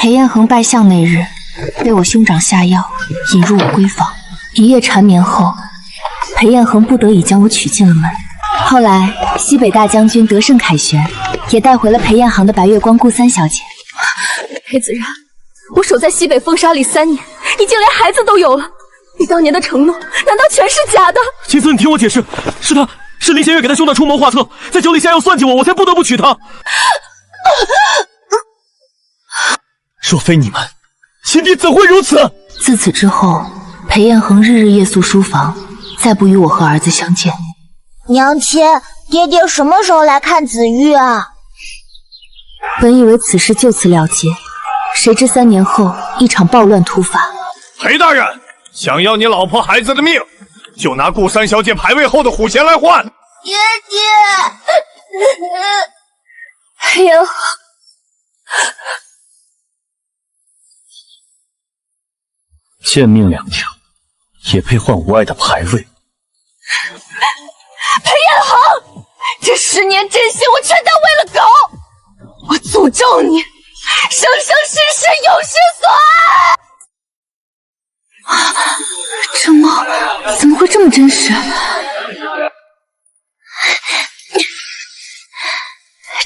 裴彦恒拜相那日，被我兄长下药引入我闺房，一夜缠绵后，裴彦恒不得已将我娶进了门。后来西北大将军得胜凯旋，也带回了裴彦航的白月光顾三小姐。裴子然，我守在西北风沙里3年，已经连孩子都有了。你当年的承诺，难道全是假的？秦孙，你听我解释，是林弦月给他兄长出谋划策，在酒里下药算计我，我才不得不娶她。若非你们，秦帝怎会如此？自此之后，裴彦恒日日夜宿书房，再不与我和儿子相见。娘亲，爹爹什么时候来看子玉啊？本以为此事就此了结，谁知3年后一场暴乱突发。裴大人想要你老婆孩子的命，就拿顾三小姐牌位后的虎钳来换。爹爹，裴彦恒，贱命2条，也配换无爱的牌位？裴彦恒，这10年真心我全当为了狗！我诅咒你，生生世世永失所爱！这猫怎么会这么真实？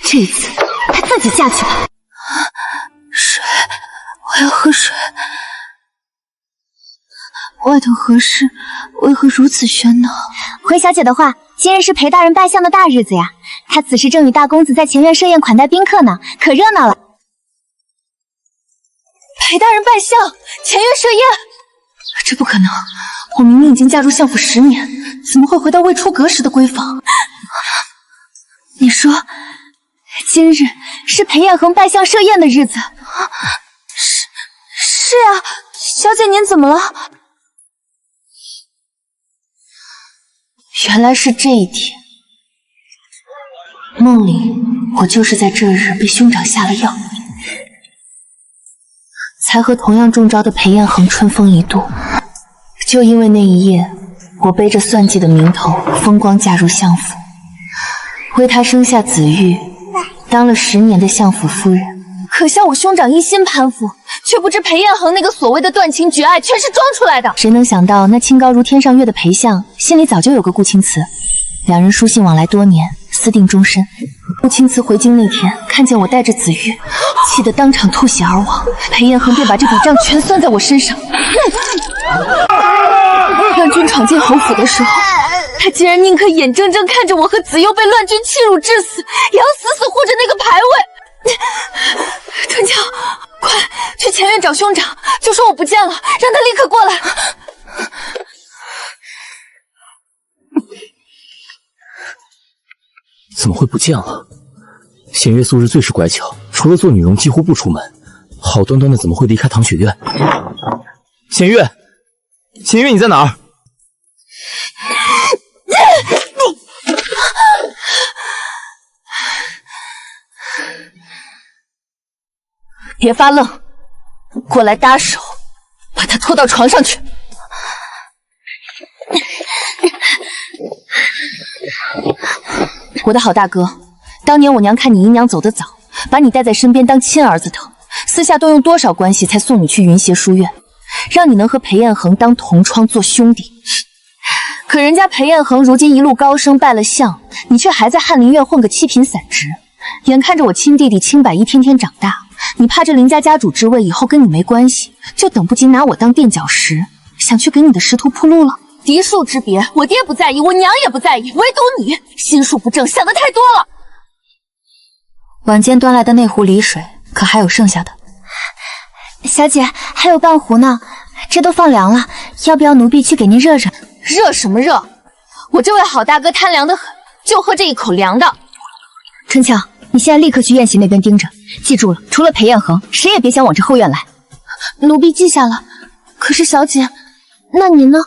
这次他自己架起来。水，我要喝水。外头何事？为何如此喧闹？回小姐的话，今日是裴大人拜相的大日子呀。他此时正与大公子在前院设宴款待宾客呢，可热闹了。裴大人拜相，前院设宴，这不可能！我明明已经嫁入相府10年，怎么会回到未出阁时的闺房？你说，今日是裴彦恒拜相设宴的日子？是啊，小姐您怎么了？原来是这一天。梦里，我就是在这日被兄长下了药，才和同样中招的裴彦恒春风一度。就因为那一夜，我背着算计的名头，风光嫁入相府，为他生下子玉，当了10年的相府夫人。可笑我兄长一心攀附，却不知裴彦恒那个所谓的断情绝爱，全是装出来的。谁能想到那清高如天上月的裴相，心里早就有个顾青瓷，两人书信往来多年，私定终身。顾青瓷回京那天，看见我带着子玉，气得当场吐血而亡。裴彦恒便把这笔账全算在我身上。乱军闯进侯府的时候，他竟然宁可眼睁睁看着我和子悠被乱军欺辱致死，也要死死护着那个牌位。春娇，快去前院找兄长，就说我不见了，让他立刻过来。怎么会不见了？弦月素日最是乖巧，除了做女佣几乎不出门，好端端的怎么会离开唐雪院？弦月，弦月你在哪儿？别发愣，过来搭手，把他拖到床上去。我的好大哥，当年我娘看你姨娘走得早，把你带在身边当亲儿子疼，私下动用多少关系才送你去云邪书院，让你能和裴彦恒当同窗做兄弟。可人家裴彦恒如今一路高升拜了相，你却还在翰林院混个七品散职。眼看着我亲弟弟清白一天天长大，你怕这林家家主之位以后跟你没关系，就等不及拿我当垫脚石，想去给你的仕途铺路了。嫡庶之别，我爹不在意，我娘也不在意，唯独你心术不正，想的太多了。晚间端来的那壶梨水，可还有剩下的？小姐，还有半壶呢，这都放凉了，要不要奴婢去给您热热？热什么热？我这位好大哥贪凉的很，就喝这一口凉的。春俏，你现在立刻去宴席那边盯着，记住了，除了裴彦恒，谁也别想往这后院来。奴婢记下了。可是小姐，那您呢？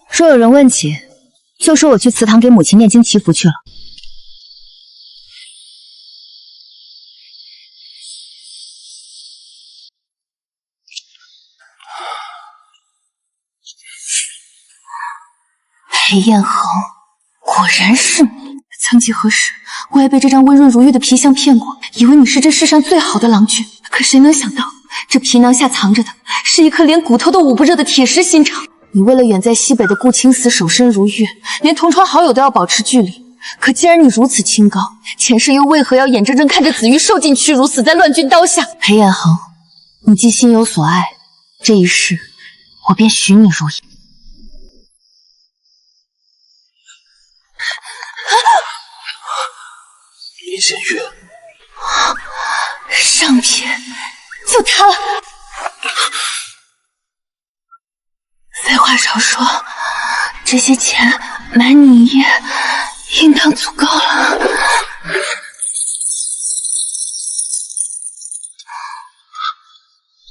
若有人问起，就说我去祠堂给母亲念经祈福去了。裴彦恒，果然是你！曾几何时，我也被这张温润如玉的皮相骗过，以为你是这世上最好的郎君。可可谁能想到，这皮囊下藏着的是一颗连骨头都捂不热的铁石心肠。你为了远在西北的顾青死守身如玉，连同窗好友都要保持距离。可既然你如此清高，前世又为何要眼睁睁看着子玉受尽屈辱，死在乱军刀下？裴彦恒，你既心有所爱，这一世我便许你如意。林弦月，上品，就他了。废话少说，这些钱买你一夜，应当足够了。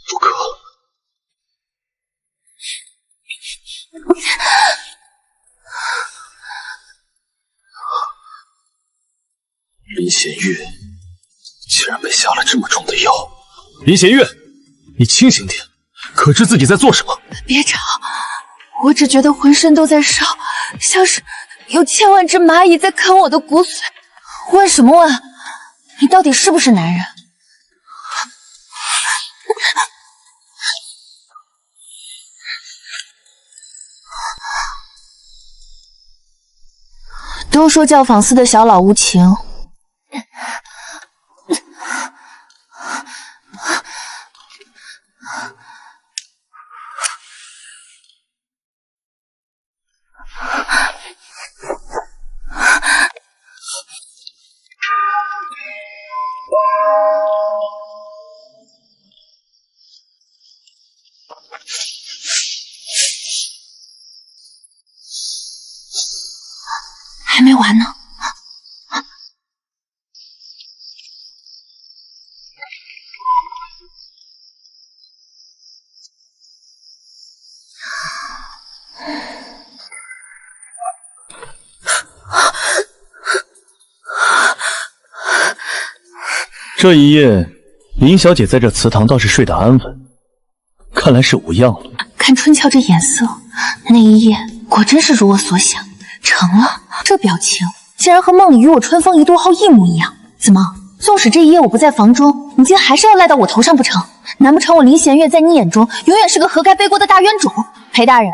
不可。林弦月竟然被下了这么重的药。林弦月，你清醒点，可知自己在做什么？别吵，我只觉得浑身都在烧，像是有千万只蚂蚁在啃我的骨髓。问什么问？你到底是不是男人？都说教坊司的小老无情，还没完呢。这一夜，林小姐在这祠堂倒是睡得安稳，看来是无恙了。看春俏这眼色，那一夜果真是如我所想，成了。这表情竟然和梦里与我春风一度后一模一样。怎么，纵使这一夜我不在房中，你竟还是要赖到我头上不成？难不成我林弦月在你眼中永远是个活该背锅的大冤种？裴大人，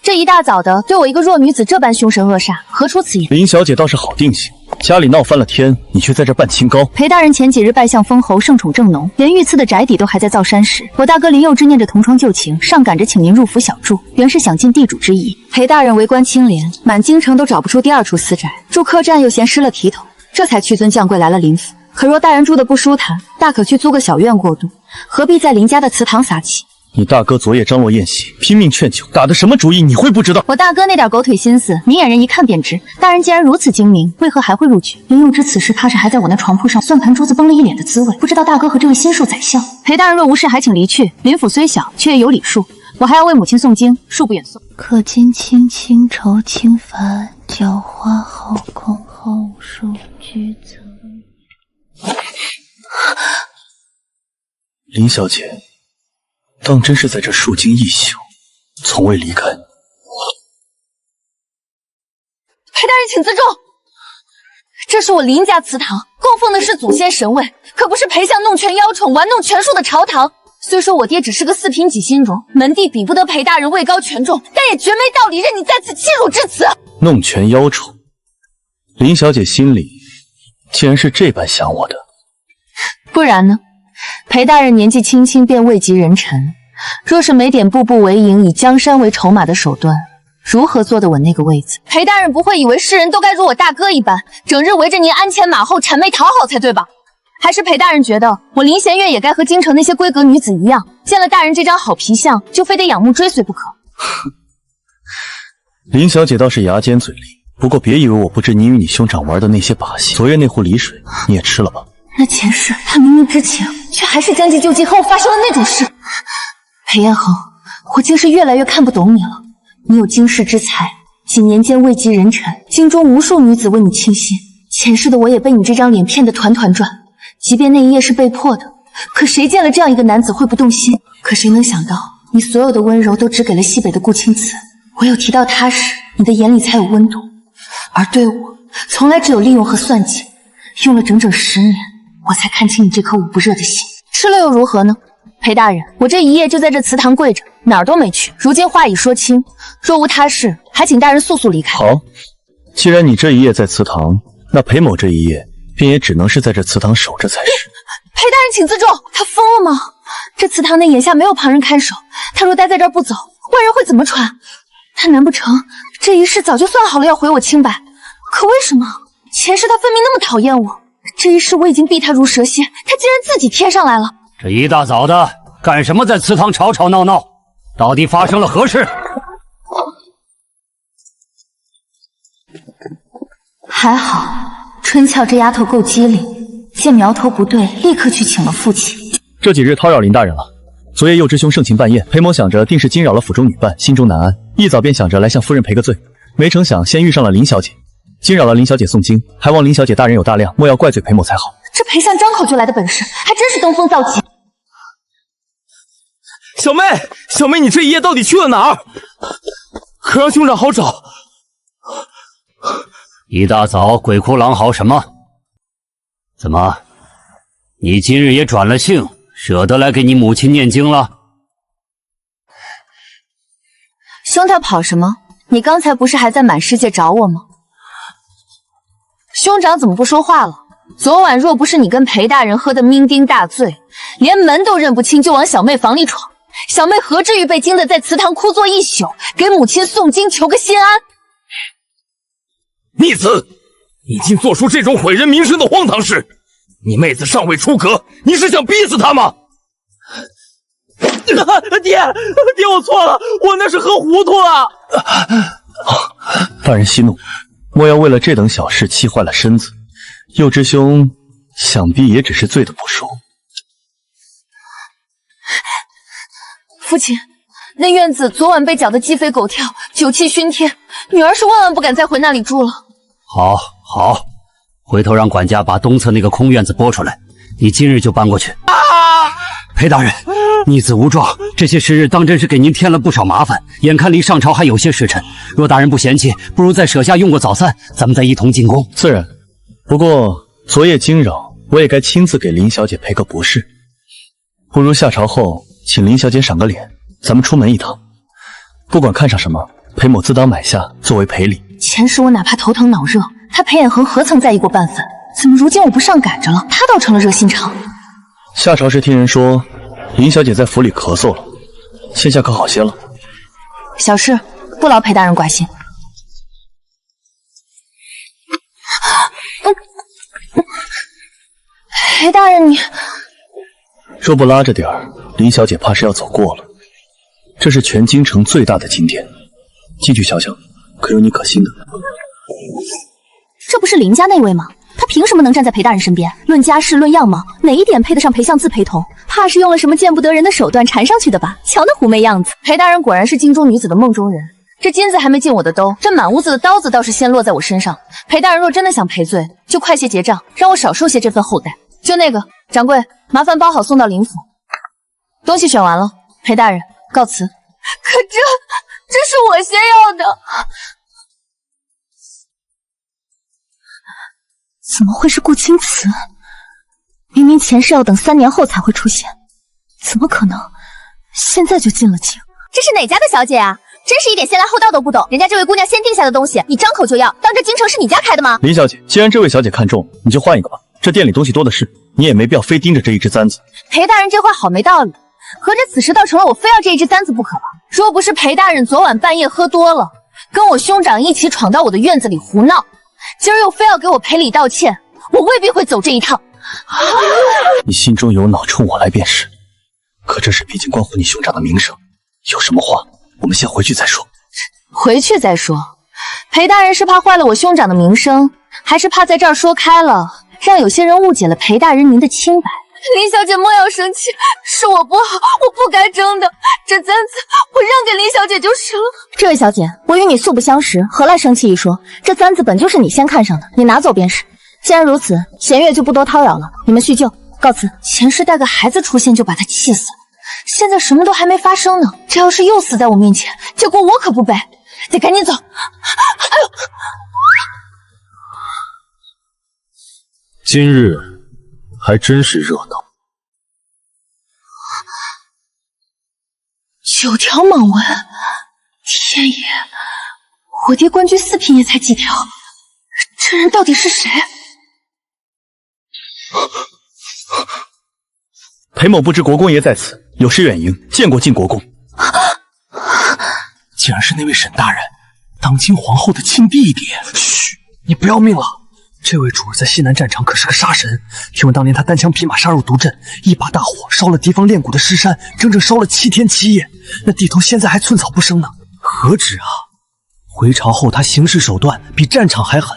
这一大早的对我一个弱女子这般凶神恶煞，何出此言？林小姐倒是好定性，家里闹翻了天，你却在这扮清高。裴大人前几日拜相封侯，盛宠正浓，连御赐的宅邸都还在造山时，我大哥林佑之念着同窗旧情，上赶着请您入府小住，原是想尽地主之谊。裴大人为官清廉，满京城都找不出第二处私宅，住客栈又嫌失了体统，这才屈尊降贵来了林府。可若大人住的不舒坦，大可去租个小院过渡，何必在林家的祠堂撒气？你大哥昨夜张罗宴席，拼命劝酒，打的什么主意？你会不知道？我大哥那点狗腿心思，明眼人一看便知。大人既然如此精明，为何还会入局？林佑之此时怕是还在我那床铺上算盘珠子崩了一脸的滋味，不知道大哥和这位心术宰相。裴大人若无事，还请离去。林府虽小，却也有礼数，我还要为母亲诵经，恕不远送。可今轻轻愁轻烦，浇花后空后树居层。林小姐，当真是在这数经一宿，从未离开。裴大人请自重，这是我林家祠堂，供奉的是祖先神位，可不是裴相弄权邀宠、玩弄权术的朝堂。虽说我爹只是个四品几心荣，门第比不得裴大人位高权重，但也绝没道理任你在此欺辱至此。弄权邀宠，林小姐心里竟然是这般想我的。不然呢？裴大人年纪轻轻便位极人臣，若是没点步步为营、以江山为筹码的手段，如何坐得稳那个位子？裴大人不会以为世人都该如我大哥一般，整日围着您鞍前马后谄媚讨好才对吧？还是裴大人觉得我林弦月也该和京城那些闺阁女子一样，见了大人这张好皮相，就非得仰慕追随不可？林小姐倒是牙尖嘴利，不过别以为我不知你与你兄长玩的那些把戏。昨夜那壶梨水你也吃了吧？那前世他明明知情，却还是将计就计后发生了那种事。裴彦恒，我竟是越来越看不懂你了。你有经世之才，几年间位极人臣，京中无数女子为你倾心。前世的我也被你这张脸骗得团团转，即便那一夜是被迫的，可谁见了这样一个男子会不动心？可谁能想到，你所有的温柔都只给了西北的顾青瓷，唯有提到他时，你的眼里才有温度。而对我，从来只有利用和算计，用了整整10年，我才看清你这颗捂不热的心。吃了又如何呢？裴大人，我这一夜就在这祠堂跪着，哪儿都没去。如今话已说清，若无他事，还请大人速速离开。好，既然你这一夜在祠堂，那裴某这一夜便也只能是在这祠堂守着才是。裴大人，请自重！他疯了吗？这祠堂内眼下没有旁人看守，他若待在这儿不走，外人会怎么传？他难不成这一世早就算好了要毁我清白？可为什么前世他分明那么讨厌我？这一世我已经避他如蛇蝎，他竟然自己贴上来了。这一大早的，干什么在祠堂吵吵闹闹？到底发生了何事？还好，春俏这丫头够机灵，见苗头不对，立刻去请了父亲。这几日叨扰林大人了。昨夜右之兄盛情办宴，裴某想着定是惊扰了府中女伴，心中难安，一早便想着来向夫人赔个罪，没成想先遇上了林小姐，惊扰了林小姐诵经，还望林小姐大人有大量，莫要怪罪裴某才好。这裴相张口就来的本事，还真是登峰造极。小妹，小妹，你这一夜到底去了哪儿？可让兄长好找。一大早鬼哭狼嚎什么？怎么，你今日也转了性，舍得来给你母亲念经了？兄台跑什么？你刚才不是还在满世界找我吗？兄长怎么不说话了？昨晚若不是你跟裴大人喝得酩酊大醉，连门都认不清就往小妹房里闯，小妹何至于被惊得在祠堂哭坐一宿，给母亲诵经求个心安？逆子，你竟做出这种毁人名声的荒唐事！你妹子尚未出阁，你是想逼死她吗？爹，我错了，我那是喝糊涂了。大人息怒，莫要为了这等小事气坏了身子。右之兄想必也只是醉得不熟。父亲，那院子昨晚被搅得鸡飞狗跳，酒气熏天，女儿是万万不敢再回那里住了。好，回头让管家把东侧那个空院子拨出来，你今日就搬过去。裴大人，逆子无状，这些时日当真是给您添了不少麻烦，眼看离上朝还有些时辰，若大人不嫌弃，不如再舍下用过早餐，咱们再一同进宫。自然，不过昨夜惊扰，我也该亲自给林小姐赔个不是。不如下朝后请林小姐赏个脸，咱们出门一趟，不管看上什么，裴某自当买下作为赔礼。前世我哪怕头疼脑热，他裴衍恒何曾在意过半分？怎么如今我不上赶着了，他倒成了热心肠？下朝时听人说，林小姐在府里咳嗽了，现下可好些了？小事，不劳裴大人挂心。裴大人，你若不拉着点儿，林小姐怕是要走过了。这是全京城最大的景点，进去瞧瞧，可有你可心的？这不是林家那位吗？他凭什么能站在裴大人身边？论家世，论样貌，哪一点配得上裴相自陪同？怕是用了什么见不得人的手段缠上去的吧？瞧那狐媚样子。裴大人果然是京中女子的梦中人。这金子还没进我的兜，这满屋子的刀子倒是先落在我身上。裴大人若真的想赔罪，就快些结账，让我少受些这份后代。就那个掌柜，麻烦包好送到林府。东西选完了，裴大人告辞。可这是我先要的。怎么会是顾青瓷？明明前世要等3年后才会出现，怎么可能现在就进了京？这是哪家的小姐啊？真是一点先来后到都不懂。人家这位姑娘先定下的东西，你张口就要，当这京城是你家开的吗？林小姐，既然这位小姐看中，你就换一个吧。这店里东西多的是，你也没必要非盯着这一只簪子。裴大人这话好没道理，合着此时倒成了我非要这一只簪子不可了。若不是裴大人昨晚半夜喝多了，跟我兄长一起闯到我的院子里胡闹，今儿又非要给我赔礼道歉，我未必会走这一趟。你心中有脑，冲我来便是。可这事毕竟关乎你兄长的名声，有什么话我们先回去再说。回去再说。裴大人是怕坏了我兄长的名声，还是怕在这儿说开了，让有些人误解了裴大人您的清白？林小姐莫要生气，是我不好，我不该争的。这簪子我让给林小姐就是了。这位小姐，我与你素不相识，何来生气一说？这簪子本就是你先看上的，你拿走便是。既然如此，弦月就不多叨扰了，你们叙旧，告辞。前世带个孩子出现就把他气死了，现在什么都还没发生呢，这要是又死在我面前，这锅我可不背，得赶紧走。哎呦！今日还真是热闹。9条蟒纹，天爷，我爹官居4品也才几条，这人到底是谁？裴某不知国公爷在此，有失远迎，见过晋国公。竟然是那位沈大人，当今皇后的亲弟弟。嘘，你不要命了！这位主儿在西南战场可是个杀神，听闻当年他单枪匹马杀入毒阵，一把大火烧了敌方练蛊的尸山，整整烧了7天7夜，那地头现在还寸草不生呢。何止啊！回朝后他行事手段比战场还狠，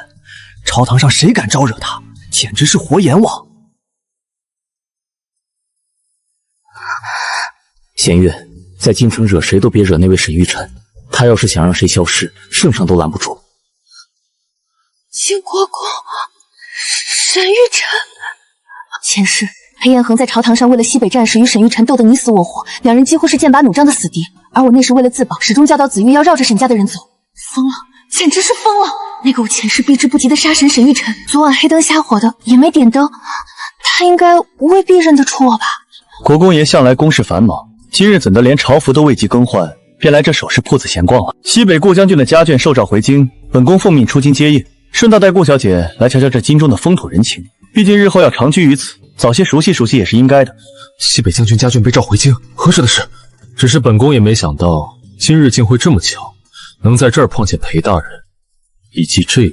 朝堂上谁敢招惹他，简直是活阎王。弦月，在京城惹谁都别惹那位沈玉晨，他要是想让谁消失，圣上都拦不住。晋国公，沈玉晨。前世裴彦恒在朝堂上为了西北战事与沈玉晨斗得你死我活，两人几乎是剑拔弩张的死敌，而我那时为了自保，始终教导子玉要绕着沈家的人走。疯了，简直是疯了！那个我前世避之不及的杀神沈玉晨，昨晚黑灯瞎火的也没点灯，他应该未必认得出我吧？国公爷向来公事繁忙，今日怎的连朝服都未及更换，便来这首饰铺子闲逛了？西北顾将军的家眷受诏回京，本宫奉命出京接应，顺道带顾小姐来瞧瞧这京中的风土人情。毕竟日后要长居于此，早些熟悉熟悉也是应该的。西北将军家眷被召回京，何时的事？只是本宫也没想到，今日竟会这么巧，能在这儿碰见裴大人以及这位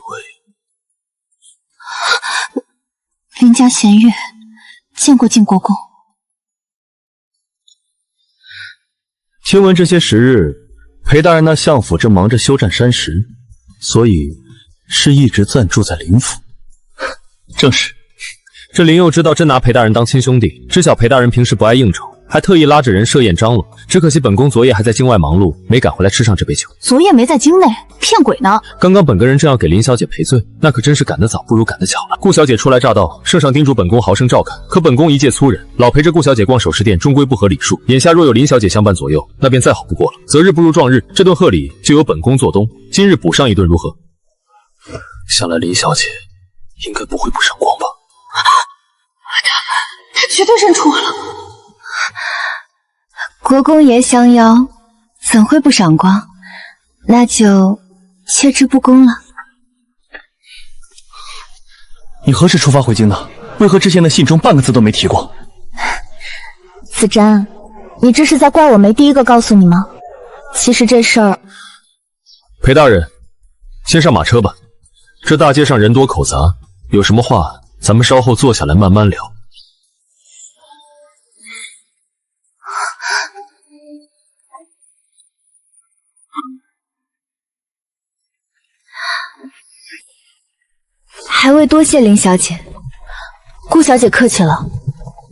林家弦月，见过晋国公。听闻这些时日，裴大人那相府正忙着修缮山石，所以是一直暂住在林府。正是，这林佑知道真拿裴大人当亲兄弟，知晓裴大人平时不爱应酬，还特意拉着人设宴张罗。只可惜本宫昨夜还在京外忙碌，没赶回来吃上这杯酒。昨夜没在京内，骗鬼呢！刚刚本个人正要给林小姐赔罪，那可真是赶得早不如赶得巧了。顾小姐初来乍到，圣上叮嘱本宫好生照看，可本宫一介粗人，老陪着顾小姐逛首饰店，终归不合礼数。眼下若有林小姐相伴左右，那便再好不过了。择日不如撞日，这顿贺礼就由本宫做东，今日补上一顿如何？想来林小姐应该不会不赏光吧？他绝对认出我了。国公爷相邀，怎会不赏光？那就切之不恭了。你何时出发回京的？为何之前的信中半个字都没提过？子瞻，你这是在怪我没第一个告诉你吗？其实这事儿……裴大人，先上马车吧。这大街上人多口杂，有什么话咱们稍后坐下来慢慢聊。还未多谢林小姐。顾小姐客气了，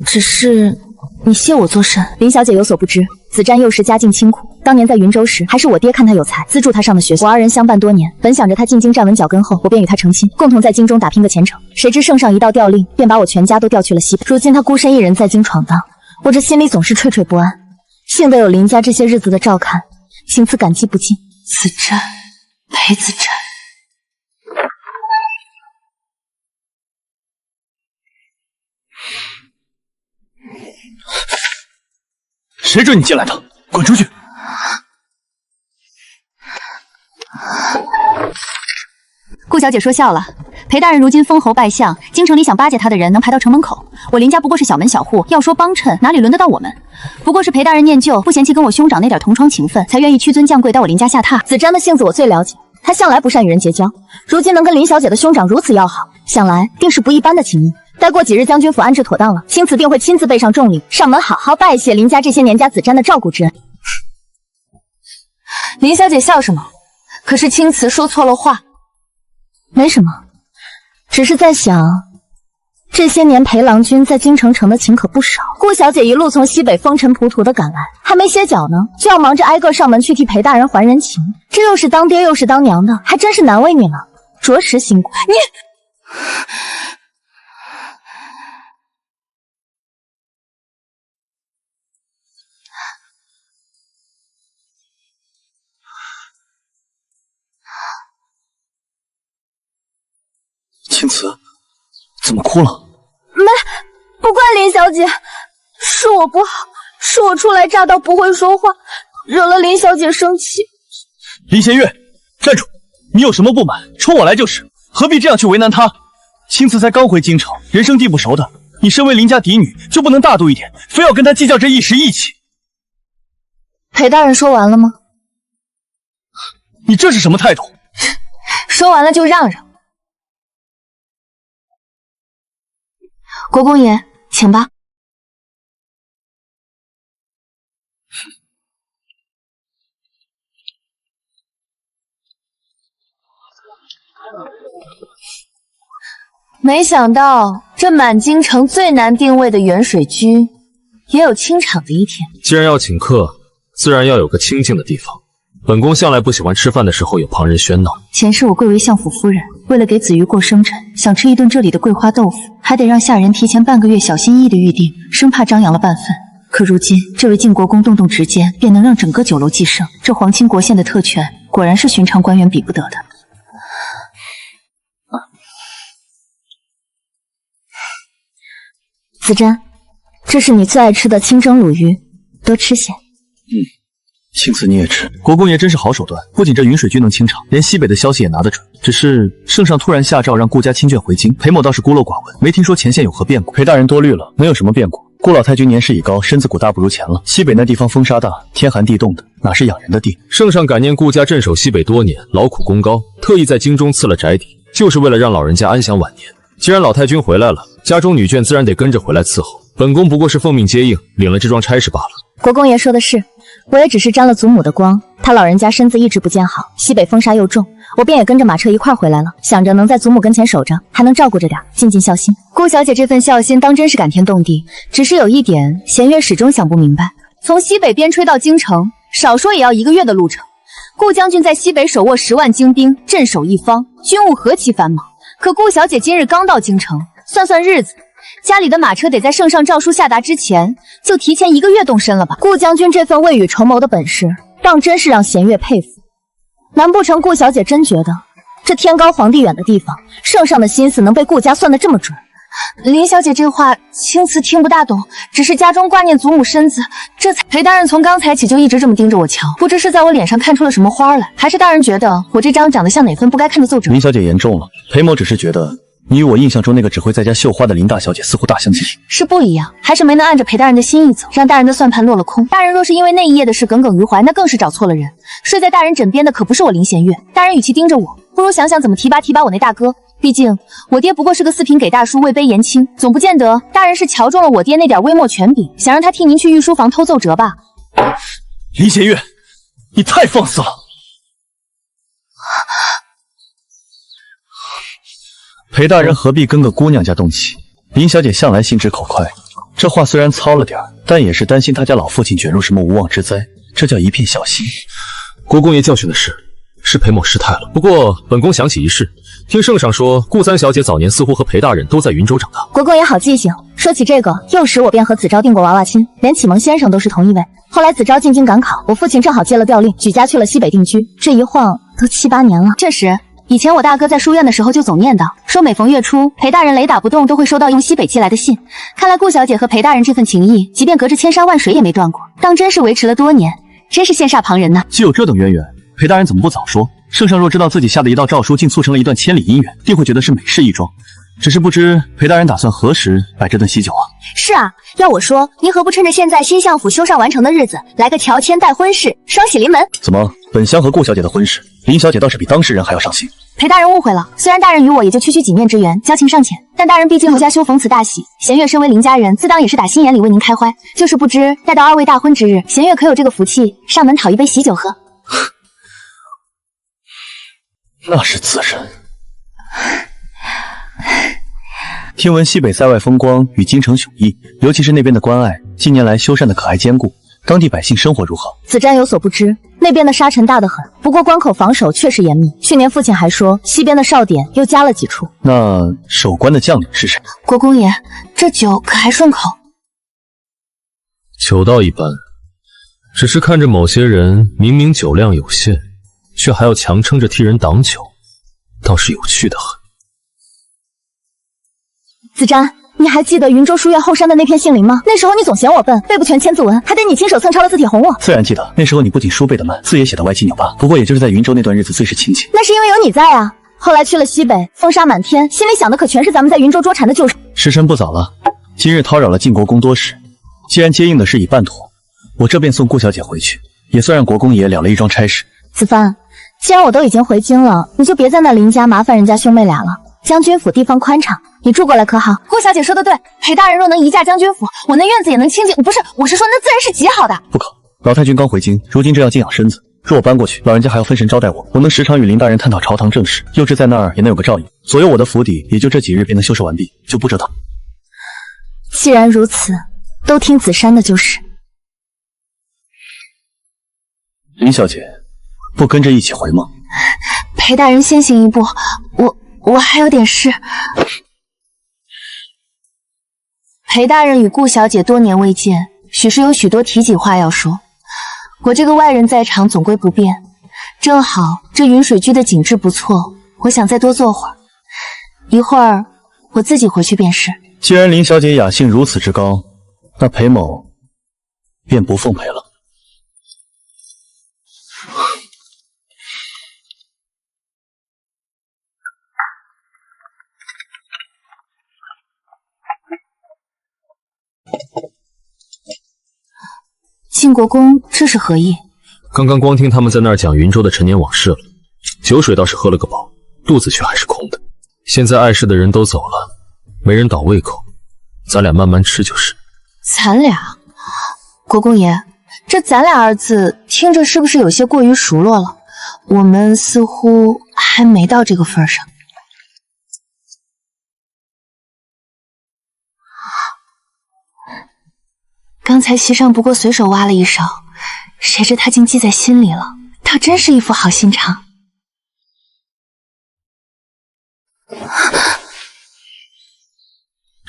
只是你谢我做甚？林小姐有所不知，子瞻幼时家境清苦，当年在云州时，还是我爹看他有才，资助他上的学校。我二人相伴多年，本想着他进京站稳脚跟后，我便与他成亲，共同在京中打拼个前程。谁知圣上一道调令，便把我全家都调去了西北。如今他孤身一人在京闯荡，我这心里总是惴惴不安。幸得有林家这些日子的照看，行此感激不尽。子瞻，裴子瞻。谁准你进来的？滚出去！顾小姐说笑了，裴大人如今封侯拜相，京城里想巴结他的人能排到城门口。我林家不过是小门小户，要说帮衬，哪里轮得到我们？不过是裴大人念旧，不嫌弃跟我兄长那点同窗情分，才愿意屈尊降贵到我林家下榻。子瞻的性子我最了解，他向来不善与人结交，如今能跟林小姐的兄长如此要好，想来定是不一般的情谊。待过几日将军府安置妥当了，钦此定会亲自备上重礼，上门好好拜谢林家这些年家子瞻的照顾之恩。林小姐笑什么？可是青瓷说错了话。没什么，只是在想，这些年裴郎君在京城城的情可不少。顾小姐一路从西北风尘仆仆的赶来，还没歇脚呢，就要忙着挨个上门去替裴大人还人情，这又是当爹又是当娘的，还真是难为你了，着实辛苦。你。青瓷，怎么哭了？不怪林小姐，是我不好，是我初来乍到不会说话，惹了林小姐生气。林弦月，站住！你有什么不满，冲我来就是，何必这样去为难她？青瓷才刚回京城，人生地不熟的，你身为林家嫡女，就不能大度一点，非要跟她计较这一时义气？裴大人说完了吗？你这是什么态度？说完了就让让。国公爷，请吧。没想到这满京城最难定位的远水居，也有清场的一天。既然要请客，自然要有个清静的地方。本宫向来不喜欢吃饭的时候有旁人喧闹。前世我贵为相府夫人，为了给子瑜过生辰，想吃一顿这里的桂花豆腐，还得让下人提前半个月小心翼翼的预定，生怕张扬了半分。可如今这位晋国公动动指尖，便能让整个酒楼祭圣，这皇亲国宪的特权，果然是寻常官员比不得的。子珍，这是你最爱吃的清蒸鲈鱼，多吃些。青瓷你也吃。国公爷真是好手段，不仅这云水居能清场，连西北的消息也拿得准。只是圣上突然下诏让顾家亲眷回京，裴某倒是孤陋寡闻，没听说前线有何变故。裴大人多虑了，能有什么变故？顾老太君年事已高，身子骨大不如前了。西北那地方风沙大，天寒地冻的，哪是养人的地？圣上感念顾家镇守西北多年，劳苦功高，特意在京中赐了宅邸，就是为了让老人家安享晚年。既然老太君回来了，家中女眷自然得跟着回来伺候。本宫不过是奉命接应，领了这桩差事罢了。国公爷说的是，我也只是沾了祖母的光，他老人家身子一直不见好，西北风沙又重，我便也跟着马车一块回来了，想着能在祖母跟前守着，还能照顾着点，尽尽孝心。顾小姐这份孝心当真是感天动地，只是有一点，弦月始终想不明白，从西北边陲到京城，少说也要1个月的路程。顾将军在西北手握10万精兵，镇守一方，军务何其繁忙。可顾小姐今日刚到京城，算算日子，家里的马车得在圣上诏书下达之前，就提前1个月动身了吧？顾将军这份未雨绸缪的本事，当真是让弦月佩服。难不成顾小姐真觉得这天高皇帝远的地方，圣上的心思能被顾家算得这么准？林小姐这话青瓷听不大懂，只是家中挂念祖母身子，这才……裴大人从刚才起就一直这么盯着我瞧，不知是在我脸上看出了什么花来，还是大人觉得我这张长得像哪份不该看的奏折？林小姐言重了，裴某只是觉得你与我印象中那个只会在家绣花的林大小姐似乎大相径庭，是不一样，还是没能按着裴大人的心意走，让大人的算盘落了空。大人若是因为那一夜的事耿耿于怀，那更是找错了人。睡在大人枕边的可不是我林弦月，大人与其盯着我，不如想想怎么提拔我那大哥。毕竟我爹不过是个4品给大叔，位卑言轻，总不见得大人是瞧中了我爹那点微末权柄，想让他替您去御书房偷奏折吧？林弦月，你太放肆了！裴大人何必跟个姑娘家动气？林小姐向来心直口快，这话虽然糙了点，但也是担心她家老父亲卷入什么无妄之灾，这叫一片小心。国公爷教训的是裴某失态了。不过本宫想起一事，听圣上说顾三小姐早年似乎和裴大人都在云州长大。国公爷好记性，说起这个，幼时我便和子昭定过娃娃亲，连启蒙先生都是同一位。后来子昭进京赶考，我父亲正好接了调令，举家去了西北定居，这一晃都7、8年了。这时以前我大哥在书院的时候就总念叨，说每逢月初，裴大人雷打不动都会收到用西北寄来的信。看来顾小姐和裴大人这份情谊，即便隔着千山万水也没断过，当真是维持了多年，真是羡煞旁人呐。既有这等渊源，裴大人怎么不早说？圣上若知道自己下的一道诏书竟促成了一段千里姻缘，定会觉得是美事一桩。只是不知裴大人打算何时摆这顿喜酒啊？是啊，要我说，您何不趁着现在新相府修缮完成的日子，来个乔迁戴婚事，双喜临门？怎么，本乡和顾小姐的婚事，林小姐倒是比当事人还要上心。裴大人误会了，虽然大人与我也就区区几面之缘，交情尚浅，但大人毕竟卢家修逢此大喜，弦月身为林家人，自当也是打心眼里为您开怀。就是不知待到2位大婚之日，弦月可有这个福气上门讨一杯喜酒喝？那是自然。听闻西北塞外风光与京城迥异，尤其是那边的关隘，近年来修缮的可还坚固，当地百姓生活如何？子瞻有所不知，那边的沙尘大得很，不过关口防守确实严密。去年父亲还说，西边的哨点又加了几处。那守关的将领是谁？国公爷，这酒可还顺口？酒倒一般，只是看着某些人明明酒量有限，却还要强撑着替人挡酒，倒是有趣的很。子瞻，你还记得云州书院后山的那片杏林吗？那时候你总嫌我笨，背不全千字文，还得你亲手蹭抄了字帖哄我。自然记得，那时候你不仅书背得慢，字也写得歪七扭八。不过也就是在云州那段日子最是亲切。那是因为有你在啊。后来去了西北，风沙满天，心里想的可全是咱们在云州捉蝉的旧事。时辰不早了，今日叨扰了晋国公多时，既然接应的事已办妥，我这便送顾小姐回去，也算让国公爷了了一桩差事。子帆，既然我都已经回京了，你就别在那林家麻烦人家兄妹俩了。将军府地方宽敞，你住过来可好？顾小姐说的对，裴大人若能移驾将军府，我那院子也能清静。不是，我是说那自然是极好的。不可，老太君刚回京，如今正要静养身子。若我搬过去，老人家还要分神招待我，我能时常与林大人探讨朝堂政事，幼稚在那儿也能有个照应。左右我的府邸也就这几日便能修缮完毕，就不折腾。既然如此，都听子珊的就是。林小姐，不跟着一起回吗？裴大人先行一步，我还有点事。裴大人与顾小姐多年未见，许是有许多体己话要说。我这个外人在场，总归不便。正好这云水居的景致不错，我想再多坐会儿。一会儿我自己回去便是。既然林小姐雅兴如此之高，那裴某便不奉陪了。晋国公这是何意？刚刚光听他们在那儿讲云州的陈年往事了，酒水倒是喝了个饱，肚子却还是空的。现在碍事的人都走了，没人倒胃口，咱俩慢慢吃就是。咱俩？国公爷，这咱俩二字听着是不是有些过于熟络了？我们似乎还没到这个份上。刚才席上不过随手挖了一勺，谁知他竟记在心里了，倒真是一副好心肠。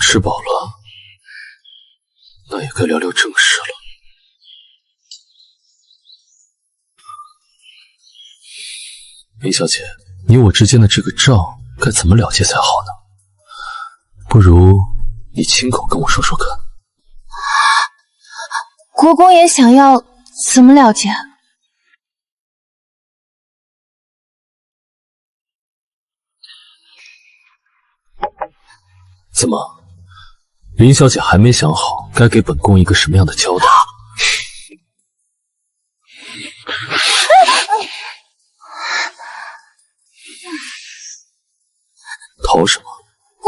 吃饱了，那也该聊聊正事了。林小姐，你我之间的这个账该怎么了结才好呢？不如你亲口跟我说说看。国公爷想要怎么了结？怎么，林小姐还没想好该给本宫一个什么样的交代？逃什么？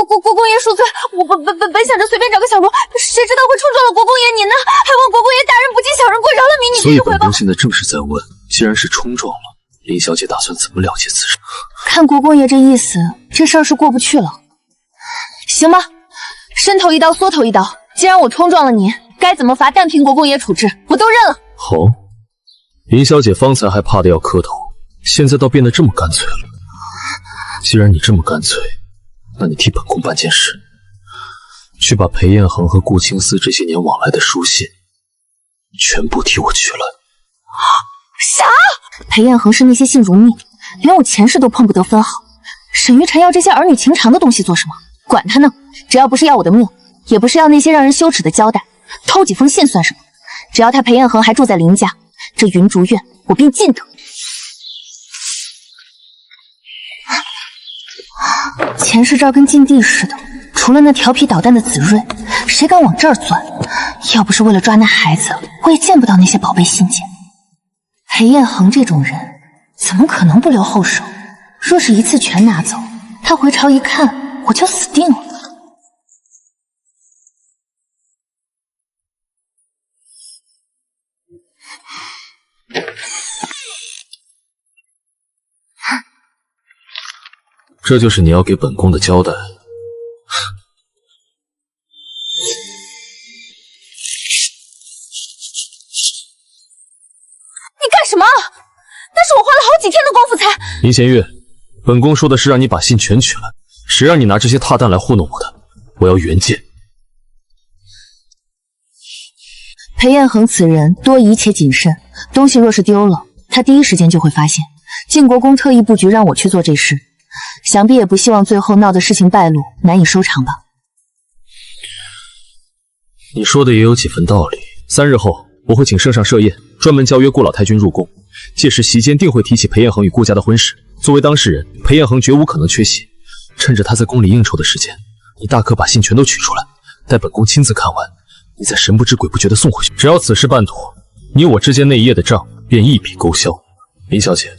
国公爷恕罪，我本想着随便找个小路，谁知道会冲撞了国公爷您呢？还望国公爷大人不计小人过，饶了民女这一回吧。所以本宫现在正是在问，既然是冲撞了，林小姐打算怎么了结此事？看国公爷这意思，这事儿是过不去了。行吧，伸头一刀，缩头一刀。既然我冲撞了您，该怎么罚，但凭国公爷处置，我都认了。好，林小姐方才还怕得要磕头，现在倒变得这么干脆了。既然你这么干脆，那你替本宫办件事，去把裴彦恒和顾青思这些年往来的书信全部替我取来。啥？裴彦恒是那些信如命，连我前世都碰不得分毫。沈玉晨要这些儿女情长的东西做什么？管他呢，只要不是要我的命，也不是要那些让人羞耻的交代，偷几封信算什么？只要他裴彦恒还住在林家，这云竹院我便尽得。前世这儿跟禁地似的，除了那调皮捣蛋的子睿，谁敢往这儿钻？要不是为了抓那孩子，我也见不到那些宝贝信件。裴彦恒这种人，怎么可能不留后手？若是一次全拿走，他回朝一看，我就死定了。这就是你要给本宫的交代。你干什么？那是我花了好几天的功夫才……林弦月，本宫说的是让你把信全取来，谁让你拿这些踏蛋来糊弄我的？我要原件。裴彦恒此人多疑且谨慎，东西若是丢了，他第一时间就会发现。晋国公特意布局让我去做这事，想必也不希望最后闹得事情败露，难以收场吧。你说的也有几分道理。3日后，我会请圣上设宴，专门邀约顾老太君入宫。届时席间定会提起裴彦恒与顾家的婚事。作为当事人，裴彦恒绝无可能缺席。趁着他在宫里应酬的时间，你大可把信全都取出来，待本宫亲自看完，你再神不知鬼不觉地送回去。只要此事办妥，你我之间那一夜的账便一笔勾销。林小姐，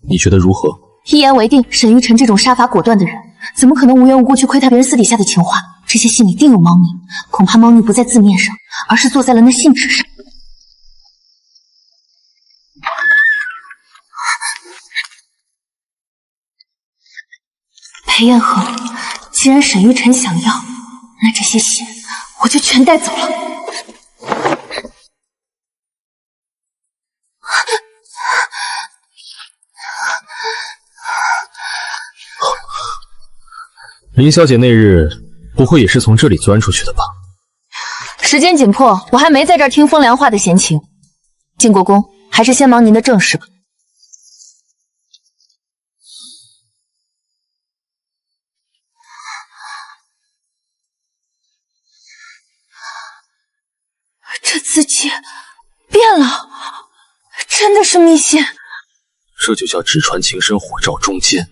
你觉得如何？一言为定。沈玉晨这种杀伐果断的人，怎么可能无缘无故去窥探别人私底下的情话？这些信里定有猫腻，恐怕猫腻不在字面上，而是坐在了那信纸上。裴彦恒，既然沈玉晨想要，那这些信我就全带走了。林小姐那日不会也是从这里钻出去的吧？时间紧迫，我还没在这儿听风凉话的闲情。进国公，还是先忙您的正事吧。这字迹变了，真的是密信。这就叫纸传情深，火照中间。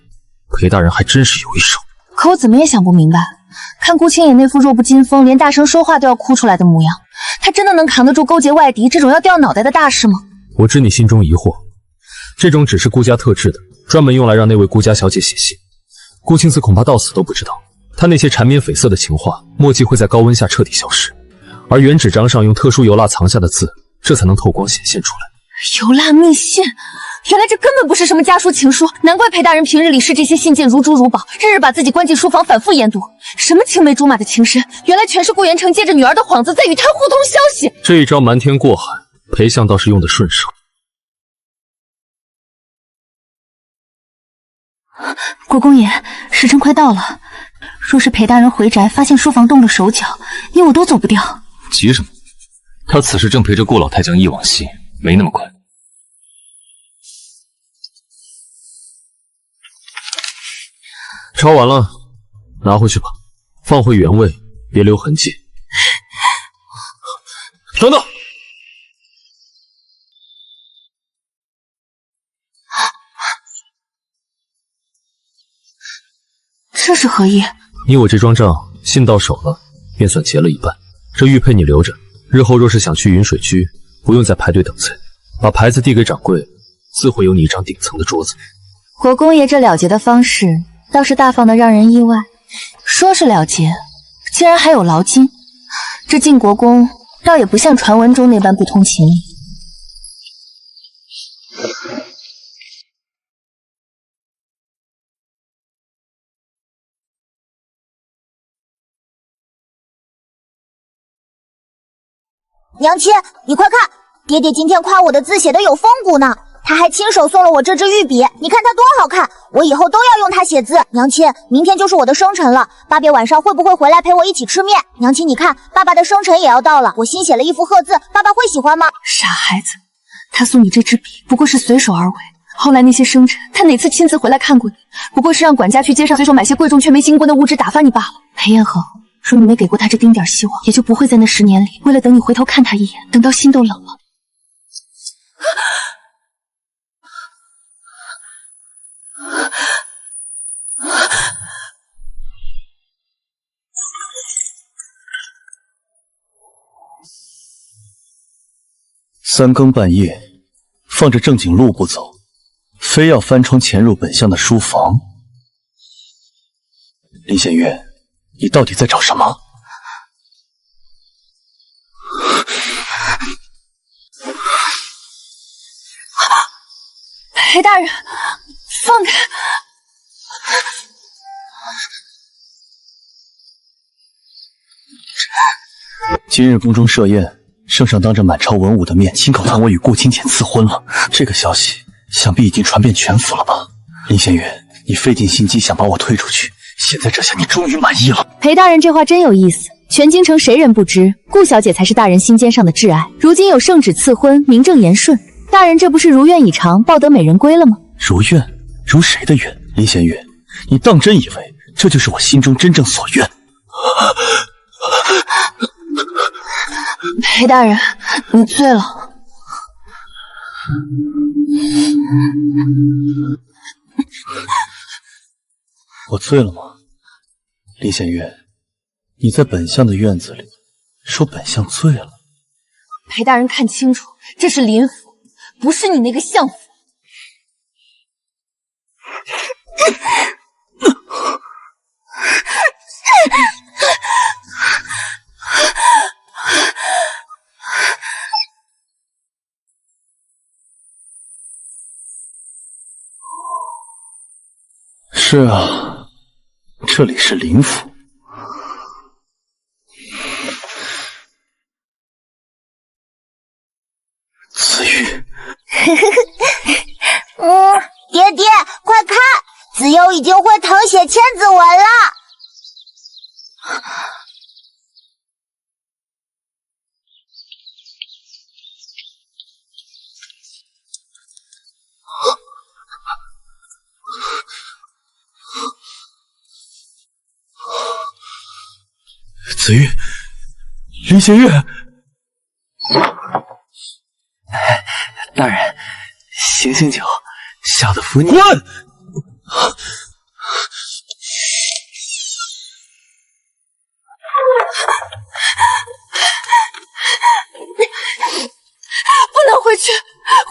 裴大人还真是有一手。可我怎么也想不明白，看顾青野那副弱不禁风，连大声说话都要哭出来的模样，他真的能扛得住勾结外敌这种要掉脑袋的大事吗？我知你心中疑惑，这种纸是顾家特制的，专门用来让那位顾家小姐写信。顾青子恐怕到死都不知道，他那些缠绵悱恻的情话，墨迹会在高温下彻底消失，而原纸张上用特殊油蜡藏下的字，这才能透光显现出来。油蜡密信，原来这根本不是什么家书情书，难怪裴大人平日里视这些信件如珠如宝，日日把自己关进书房反复研读。什么青梅竹马的情深，原来全是顾元成借着女儿的幌子在与他互通消息。这一招瞒天过海，裴相倒是用得顺手。国公爷，时辰快到了，若是裴大人回宅发现书房动了手脚，你我都走不掉。急什么？他此时正陪着顾老太将忆往昔，没那么快。抄完了，拿回去吧，放回原位，别留痕迹。等等，这是何意？你我这桩账，信到手了，便算结了一半。这玉佩你留着，日后若是想去云水居，不用再排队等菜，把牌子递给掌柜，自会有你一张顶层的桌子。国公爷这了结的方式，倒是大方的让人意外。说是了结，竟然还有劳金，这晋国公倒也不像传闻中那般不通情理。娘亲，你快看，爹爹今天夸我的字写得有风骨呢，他还亲手送了我这支玉笔，你看它多好看，我以后都要用它写字。娘亲，明天就是我的生辰了，爸爸晚上会不会回来陪我一起吃面？娘亲，你看，爸爸的生辰也要到了，我新写了一幅贺字，爸爸会喜欢吗？傻孩子，他送你这支笔不过是随手而为，后来那些生辰，他哪次亲自回来看过你？不过是让管家去街上随手买些贵重却没经过的物质打发你罢了。裴彦恒，说你没给过他这丁点希望，也就不会在那10年里，为了等你回头看他一眼，等到心都冷了。3更半夜，放着正经路不走，非要翻窗潜入本相的书房。林仙月，你到底在找什么？裴大人，放开！今日宫中设宴，圣上当着满朝文武的面亲口传我与顾清浅赐婚了，这个消息想必已经传遍全府了吧？林仙月，你费尽心机想把我推出去，现在这下你终于满意了。裴大人这话真有意思，全京城谁人不知，顾小姐才是大人心尖上的挚爱。如今有圣旨赐婚，名正言顺，大人这不是如愿以偿，抱得美人归了吗？如愿？如谁的愿？林仙月，你当真以为这就是我心中真正所愿？裴大人，你醉了。我醉了吗？林显月，你在本相的院子里说本相醉了。裴大人看清楚，这是林府，不是你那个相府。是啊，这里是林府。子玉，爹爹，快看，子悠已经会誊写千字文了。子玉，林显月，大人，醒醒酒，小的扶你。滚！不能回去，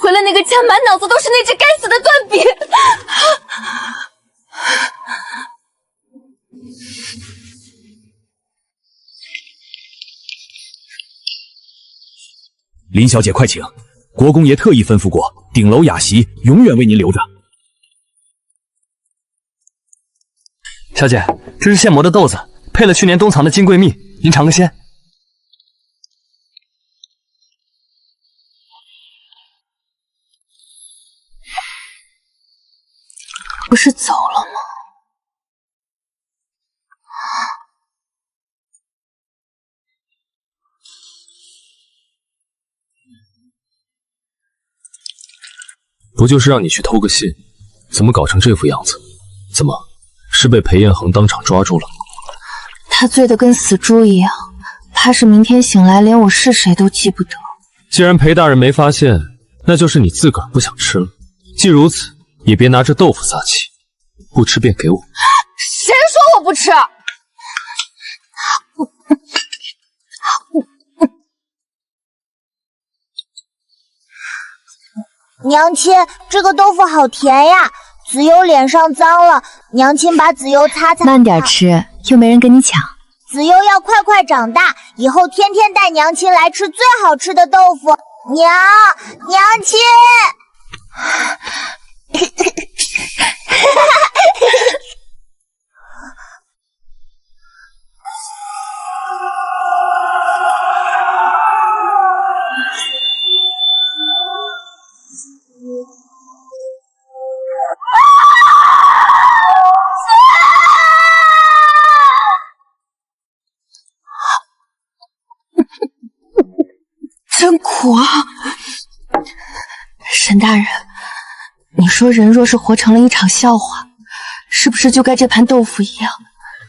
回了那个家满脑子都是那支该死的断笔。林小姐，快请！国公爷特意吩咐过，顶楼雅席永远为您留着。小姐，这是现磨的豆子，配了去年冬藏的金桂蜜，您尝个鲜。不是走了吗？不就是让你去偷个信，怎么搞成这副样子？怎么是被裴彦恒当场抓住了？他醉得跟死猪一样，怕是明天醒来连我是谁都记不得。既然裴大人没发现，那就是你自个儿不想吃了。既如此，也别拿着豆腐撒气，不吃便给我。谁说我不吃？娘亲，这个豆腐好甜呀！子悠脸上脏了，娘亲把子悠擦擦。慢点吃，又没人跟你抢。子悠要快快长大，以后天天带娘亲来吃最好吃的豆腐。娘亲。真苦啊！沈大人，你说人若是活成了一场笑话，是不是就该这盘豆腐一样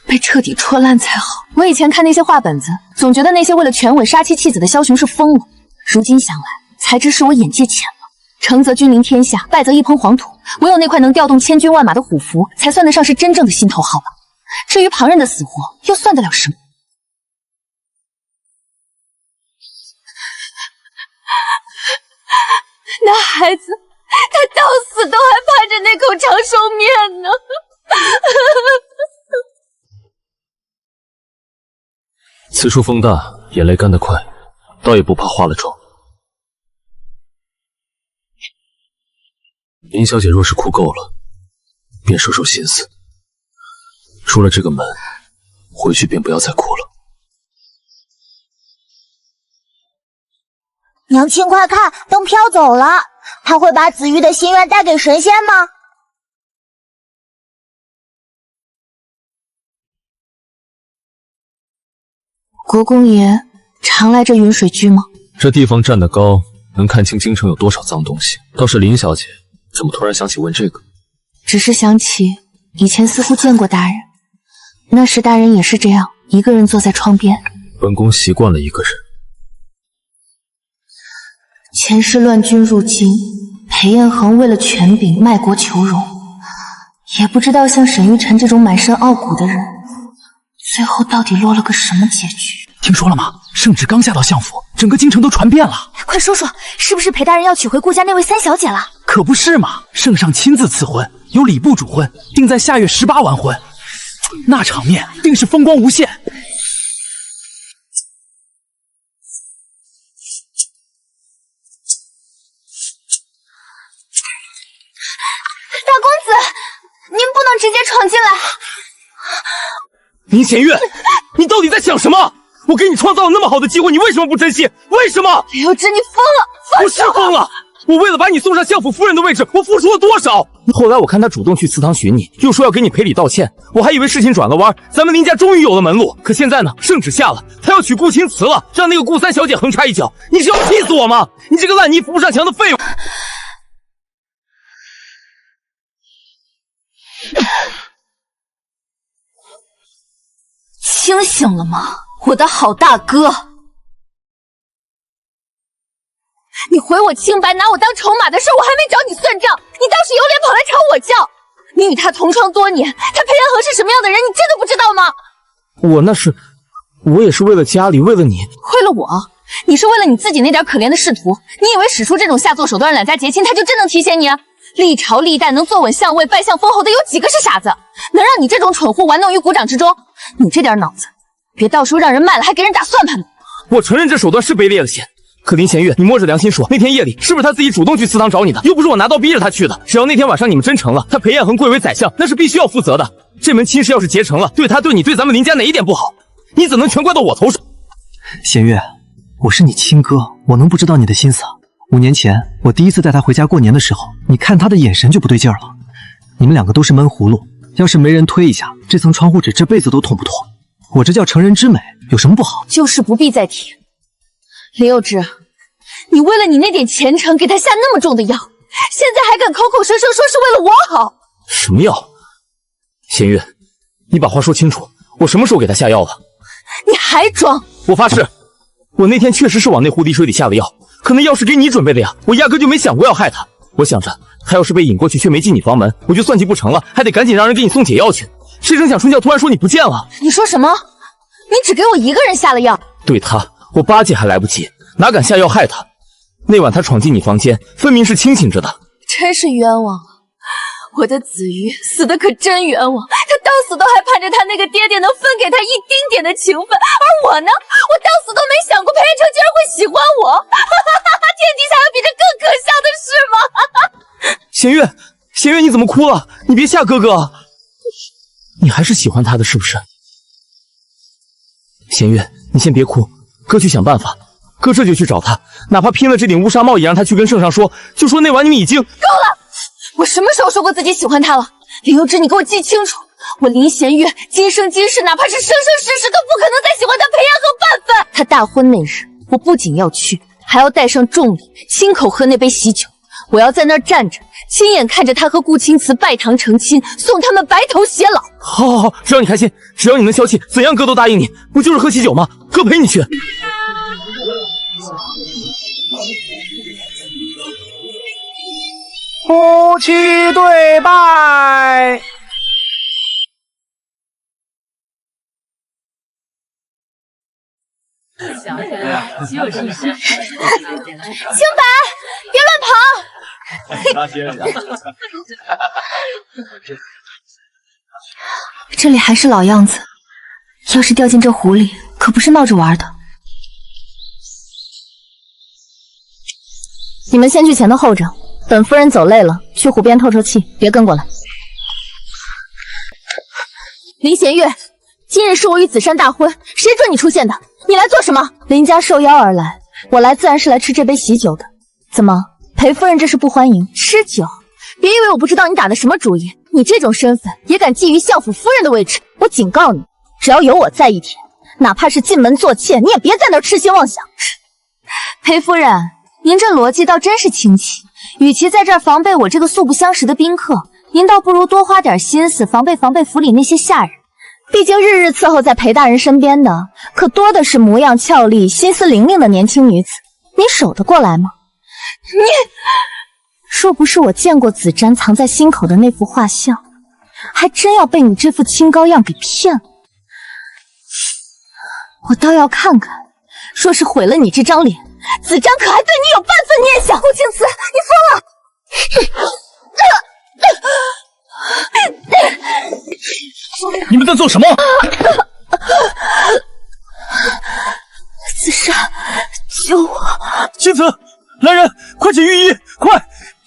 被彻底戳烂才好？我以前看那些话本子，总觉得那些为了权位杀妻弃子的枭雄是疯了，如今想来，才知是我眼界浅了。成则君临天下，败则一抔黄土，唯有那块能调动千军万马的虎符，才算得上是真正的心头好吧。至于旁人的死活，又算得了什么？那孩子，他到死都还盼着那口长寿面呢。此处风大，眼泪干得快，倒也不怕化了妆。林小姐若是哭够了，便收收心思。出了这个门，回去便不要再哭了。娘亲快看，灯飘走了，他会把子玉的心愿带给神仙吗？国公爷常来这云水居吗？这地方站得高，能看清京城有多少脏东西。倒是林小姐，怎么突然想起问这个？只是想起以前似乎见过大人，那时大人也是这样，一个人坐在窗边。本宫习惯了一个人。前世乱军入京，裴彦恒为了权柄卖国求荣，也不知道像沈玉晨这种满身傲骨的人，最后到底落了个什么结局。听说了吗？圣旨刚下到相府，整个京城都传遍了。快说说，是不是裴大人要娶回顾家那位三小姐了？可不是嘛，圣上亲自赐婚，由礼部主婚，定在下月18完婚，那场面定是风光无限。大公子，您不能直接闯进来。林弦月，你到底在想什么？我给你创造了那么好的机会，你为什么不珍惜？为什么？林有之，你疯了！我是疯了！我为了把你送上相府夫人的位置，我付出了多少？后来我看他主动去祠堂寻你，又说要给你赔礼道歉，我还以为事情转了弯，咱们林家终于有了门路。可现在呢，圣旨下了，他要娶顾青瓷了，让那个顾三小姐横插一脚，你是要气死我吗？你这个烂泥扶不上墙的废物！清醒了吗，我的好大哥？你毁我清白，拿我当筹码的事，我还没找你算账，你倒是有脸跑来吵我叫。你与他同窗多年，他裴彦恒是什么样的人，你真的不知道吗？我也是为了家里，为了你，为了我？你是为了你自己那点可怜的仕途？你以为使出这种下作手段让两家结亲，他就真能提携你？历朝历代能坐稳相位、拜相封侯的有几个是傻子？能让你这种蠢货玩弄于股掌之中？你这点脑子，别到时候让人卖了还给人打算盘呢。我承认这手段是卑劣了些，可林弦月，你摸着良心说，那天夜里是不是他自己主动去祠堂找你的？又不是我拿刀逼着他去的。只要那天晚上你们真成了，他裴彦恒贵为宰相，那是必须要负责的。这门亲事要是结成了，对他、对你、对咱们林家哪一点不好？你怎能全怪到我头上？弦月，我是你亲哥，我能不知道你的心思？5年前我第一次带他回家过年的时候，你看他的眼神就不对劲儿了。你们两个都是闷葫芦，要是没人推一下，这层窗户纸这辈子都捅不脱。我这叫成人之美，有什么不好？就是不必再提。林有之，你为了你那点前程给他下那么重的药，现在还敢口口声声说是为了我好？什么药？弦月，你把话说清楚，我什么时候给他下药了？你还装？我发誓，我那天确实是往那壶滴水里下了药，可那药是给你准备的呀，我压根就没想过要害他。我想着他要是被引过去却没进你房门，我就算计不成了，还得赶紧让人给你送解药去。谁成想春娇突然说你不见了。你说什么？你只给我一个人下了药？对他，我巴结还来不及，哪敢下药害他？那晚他闯进你房间，分明是清醒着的。真是冤枉啊！我的子瑜死的可真冤枉，他到死都还盼着他那个爹爹能分给他一丁点的情分，而我呢，我到死都没想过裴元成竟然会喜欢我，天底下有比这更可笑的事吗？弦月，弦月，你怎么哭了？你别吓哥哥。你还是喜欢他的是不是？弦月，你先别哭，哥去想办法。哥这就去找他，哪怕拼了这顶乌纱帽，也让他去跟圣上说，就说那晚你们已经……够了！我什么时候说过自己喜欢他了？林有之，你给我记清楚，我林弦月今生今世，哪怕是生生世世都不可能再喜欢他裴彦恒半分。他大婚那日，我不仅要去，还要带上重礼，亲口喝那杯喜酒。我要在那儿站着，亲眼看着他和顾青瓷拜堂成亲，送他们白头偕老。好，好，好，只要你开心，只要你能消气，怎样哥都答应你。不就是喝喜酒吗？哥陪你去。夫妻对拜。清白，别乱跑！这里还是老样子，要是掉进这湖里，可不是闹着玩的。你们先去前头候着，等夫人走累了，去湖边透透气，别跟过来。林弦月，今日是我与子珊大婚，谁准你出现的？你来做什么？林家受邀而来，我来自然是来吃这杯喜酒的。怎么，裴夫人这是不欢迎？吃酒？别以为我不知道你打的什么主意！你这种身份也敢觊觎相府夫人的位置？我警告你，只要有我在一天，哪怕是进门做妾，你也别在那儿痴心妄想。裴夫人，您这逻辑倒真是清奇。与其在这儿防备我这个素不相识的宾客，您倒不如多花点心思防备府里那些下人。毕竟日日伺候在裴大人身边的，可多的是模样俏丽、心思灵俐的年轻女子，你守得过来吗？若不是我见过子瞻藏在心口的那幅画像，还真要被你这副清高样给骗了。我倒要看看，若是毁了你这张脸，子瞻可还对你有半分念想。顾青瓷，你疯了！你们在做什么？紫砂，救我！青瓷，来人，快请御医，快！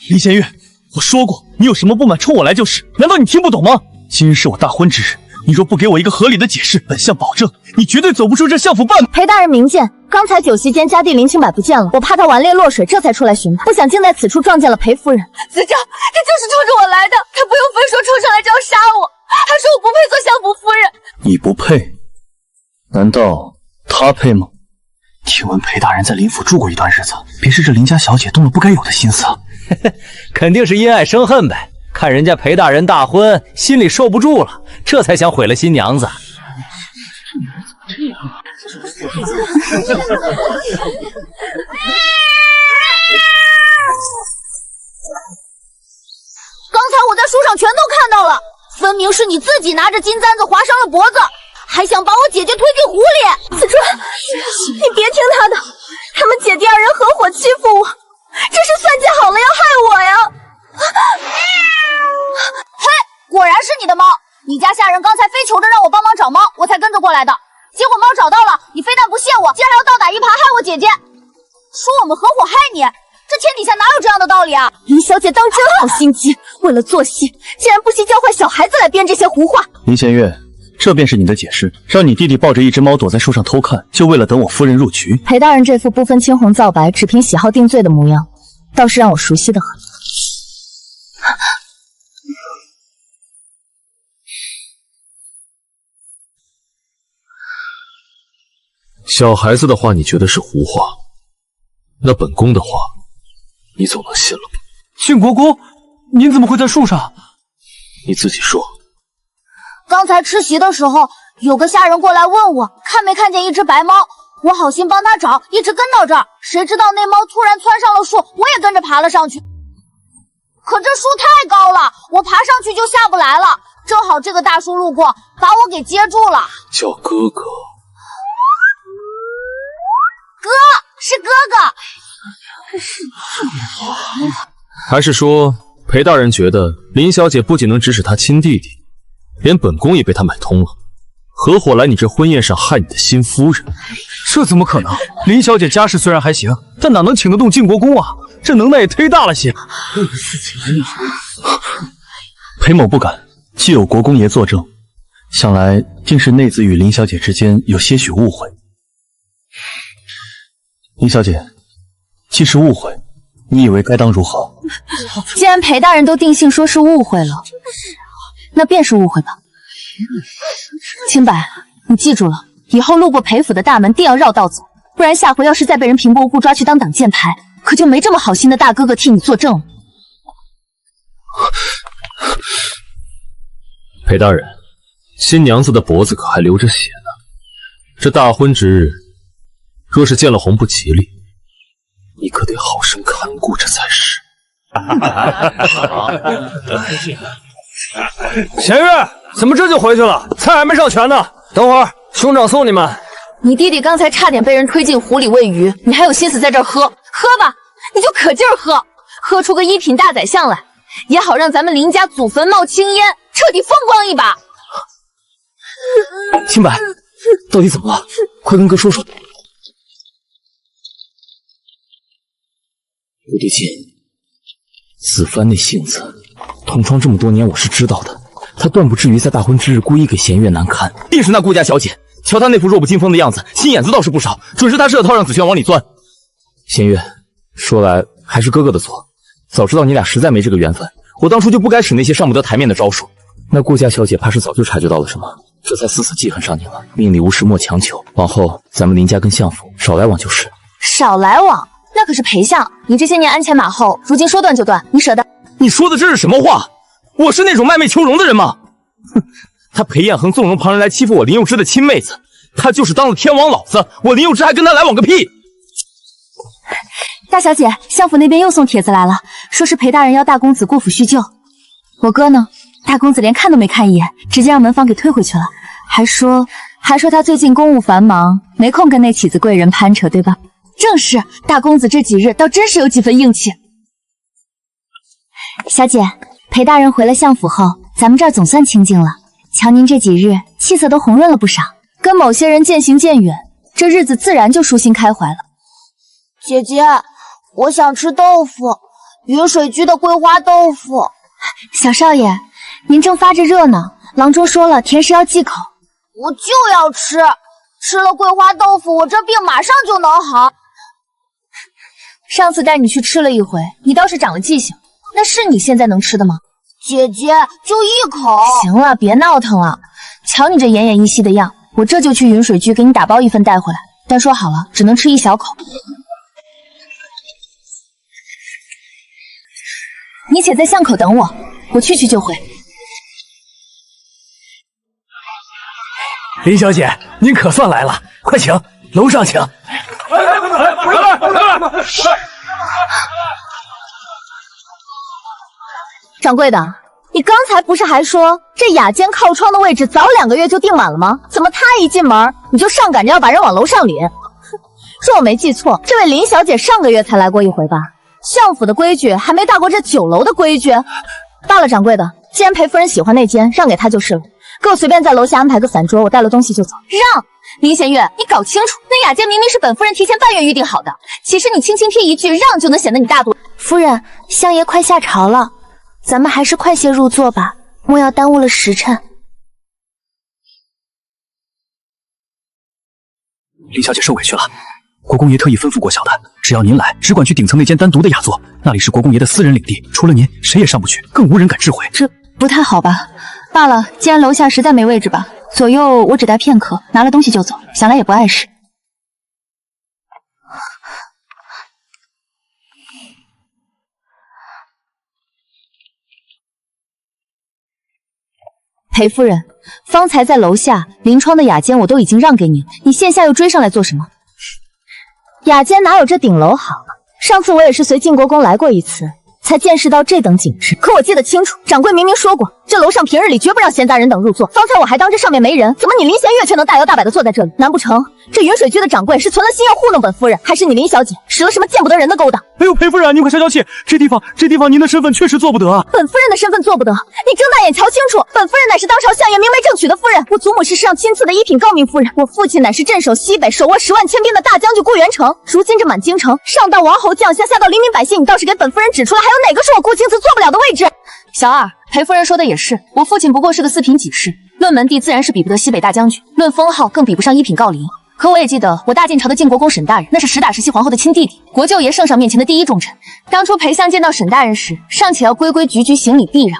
林仙月，我说过，你有什么不满，冲我来就是，难道你听不懂吗？今日是我大婚之日，你若不给我一个合理的解释，本相保证，你绝对走不出这相府半步。裴大人明鉴，刚才酒席间家弟林清柏不见了，我怕他顽劣落水，这才出来寻他，不想竟在此处撞见了裴夫人。子昭，这就是冲着我来的，他不用分说冲上来就要杀我，还说我不配做相府夫人。你不配？难道他配吗？听闻裴大人在林府住过一段日子，便是这林家小姐动了不该有的心思。肯定是因爱生恨呗。看人家裴大人大婚，心里受不住了，这才想毁了新娘子。刚才我在书上全都看到了，分明是你自己拿着金簪子划伤了脖子，还想把我姐姐推进湖里。子川，你别听他的，他们姐弟二人合伙欺负我，这是算计好了要害我呀！嘿，果然是你的猫！你家下人刚才非求着让我帮忙找猫，我才跟着过来的。结果猫找到了，你非但不谢我，竟然还要倒打一耙害我姐姐，说我们合伙害你，这天底下哪有这样的道理啊！林小姐当真好心机，为了做戏，竟然不惜教坏小孩子来编这些胡话。林弦月，这便是你的解释，让你弟弟抱着一只猫躲在树上偷看，就为了等我夫人入局。裴大人这副不分青红皂白，只凭喜好定罪的模样，倒是让我熟悉的很。小孩子的话你觉得是胡话，那本宫的话你总能信了吧？庆国公，您怎么会在树上？你自己说。刚才吃席的时候，有个下人过来问我看没看见一只白猫，我好心帮他找，一直跟到这儿，谁知道那猫突然窜上了树，我也跟着爬了上去。可这树太高了，我爬上去就下不来了，正好这个大叔路过，把我给接住了。叫哥哥。哥，是哥哥。还是说裴大人觉得林小姐不仅能指使他亲弟弟，连本宫也被他买通了，合伙来你这婚宴上害你的新夫人？这怎么可能？林小姐家世虽然还行，但哪能请得动晋国公啊？这能耐也忒大了些。裴某不敢，既有国公爷作证，想来定是内子与林小姐之间有些许误会。林小姐，既是误会，你以为该当如何？既然裴大人都定性说是误会了，那便是误会吧。清白，你记住了，以后路过裴府的大门定要绕道走，不然下回要是再被人平白无故抓去当挡箭牌，可就没这么好心的大哥哥替你作证了。裴大人，新娘子的脖子可还流着血呢，这大婚之日，若是见了红不吉利，你可得好生看顾着才是。弦月，怎么这就回去了？菜还没上全呢。等会儿兄长送你们。你弟弟刚才差点被人推进湖里喂鱼，你还有心思在这儿喝？喝吧，你就可劲儿喝，喝出个一品大宰相来，也好让咱们林家祖坟冒青烟，彻底风光一把。清白，到底怎么了？快跟哥说说。不对劲，子帆那性子，同窗这么多年我是知道的，他断不至于在大婚之日故意给弦月难堪。定是那顾家小姐，瞧她那副弱不禁风的样子，心眼子倒是不少，准是她设套让子轩往里钻。弦月，说来还是哥哥的错，早知道你俩实在没这个缘分，我当初就不该使那些上不得台面的招数。那顾家小姐怕是早就察觉到了什么，这才死死记恨上你了。命里无时莫强求，往后咱们林家跟相府少来往就是。少来往，那可是裴相，你这些年鞍前马后，如今说断就断，你舍得？你说的这是什么话？我是那种卖媚求荣的人吗？哼，他裴彦恒纵容旁人来欺负我林佑之的亲妹子，他就是当了天王老子，我林佑之还跟他来往个屁！大小姐，相府那边又送帖子来了，说是裴大人要大公子过府叙旧。我哥呢？大公子连看都没看一眼，直接让门房给推回去了，还说他最近公务繁忙，没空跟那起子贵人攀扯，对吧？正是，大公子这几日倒真是有几分硬气。小姐，裴大人回了相府后，咱们这儿总算清静了。瞧您这几日气色都红润了不少，跟某些人渐行渐远，这日子自然就舒心开怀了。姐姐，我想吃豆腐，云水居的桂花豆腐。小少爷，您正发着热呢，郎中说了，甜食要忌口。我就要吃，吃了桂花豆腐，我这病马上就能好。上次带你去吃了一回，你倒是长了记性，那是你现在能吃的吗？姐姐，就一口。行了，别闹腾了。瞧你这奄奄一息的样，我这就去云水居给你打包一份带回来，但说好了，只能吃一小口。你且在巷口等我，我去就回。林小姐，您可算来了，快请，楼上请。掌柜的，你刚才不是还说这雅间靠窗的位置早2个月就订满了吗？怎么他一进门你就上赶着要把人往楼上领？说我没记错，这位林小姐上个月才来过一回吧？相府的规矩还没大过这酒楼的规矩。罢了，掌柜的，既然裴夫人喜欢那间，让给她就是了。给我随便在楼下安排个散桌，我带了东西就走。让！林弦月，你搞清楚，那雅间明明是本夫人提前半月预定好的，岂是你轻轻批一句让就能显得你大度？夫人，相爷快下朝了，咱们还是快些入座吧，莫要耽误了时辰。林小姐受委屈了，国公爷特意吩咐过小的，只要您来，只管去顶层那间单独的雅座，那里是国公爷的私人领地，除了您，谁也上不去，更无人敢智慧。这不太好吧？罢了，既然楼下实在没位置吧，左右我只待片刻，拿了东西就走，想来也不碍事。裴夫人，方才在楼下临窗的雅间我都已经让给你了，你现下又追上来做什么？雅间哪有这顶楼好？上次我也是随晋国公来过一次，才见识到这等景致。可我记得清楚，掌柜明明说过，这楼上平日里绝不让闲杂人等入座。方才我还当这上面没人，怎么你林弦月却能大摇大摆地坐在这里？难不成这云水居的掌柜是存了心要糊弄本夫人，还是你林小姐使了什么见不得人的勾当？哎呦，裴夫人，您快消消气，这地方您的身份确实做不得啊。本夫人的身份做不得，你睁大眼瞧清楚，本夫人乃是当朝相爷明媒正娶的夫人，我祖母是世上亲赐的一品诰命夫人，我父亲乃是镇守西北、手握10万千兵的大将军顾元成。如今这满京城，上到王侯将相，下到黎民百姓，你倒是给本夫人指出来，还有哪个是我顾青瓷做不了的位置？小二，裴夫人说的也是，我父亲不过是个4品给事，论门第自然是比不得西北大将军，论封号更比不上一品郜林。可我也记得，我大晋朝的晋国公沈大人，那是实打实西皇后的亲弟弟，国舅爷圣上面前的第一重臣。当初裴相见到沈大人时，尚且要规规矩矩行礼避让。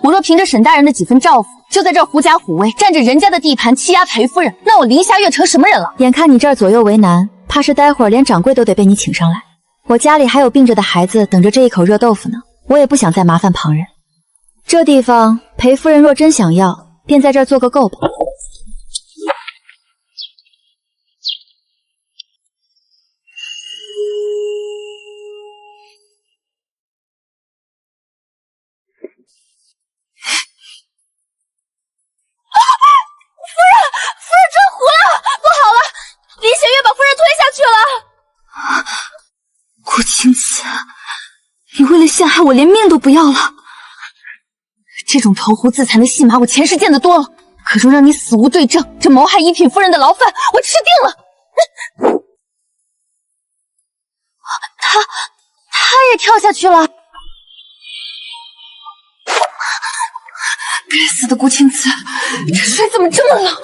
我若凭着沈大人的几分照拂，就在这儿狐假虎威，占着人家的地盘欺压裴夫人，那我林霞月成什么人了？眼看你这儿左右为难，怕是待会儿连掌柜都得被你请上来。我家里还有病着的孩子等着这一口热豆腐呢，我也不想再麻烦旁人。这地方，裴夫人若真想要，便在这儿做个够吧。夫人真糊了，不好了，林弦月把夫人推下去了。顾青瓷，你为了陷害我，连命都不要了。这种投湖自残的戏码，我前世见得多了。可若让你死无对证，这谋害一品夫人的牢饭，我吃定了。他也跳下去了。该死的顾青瓷，这水怎么这么冷？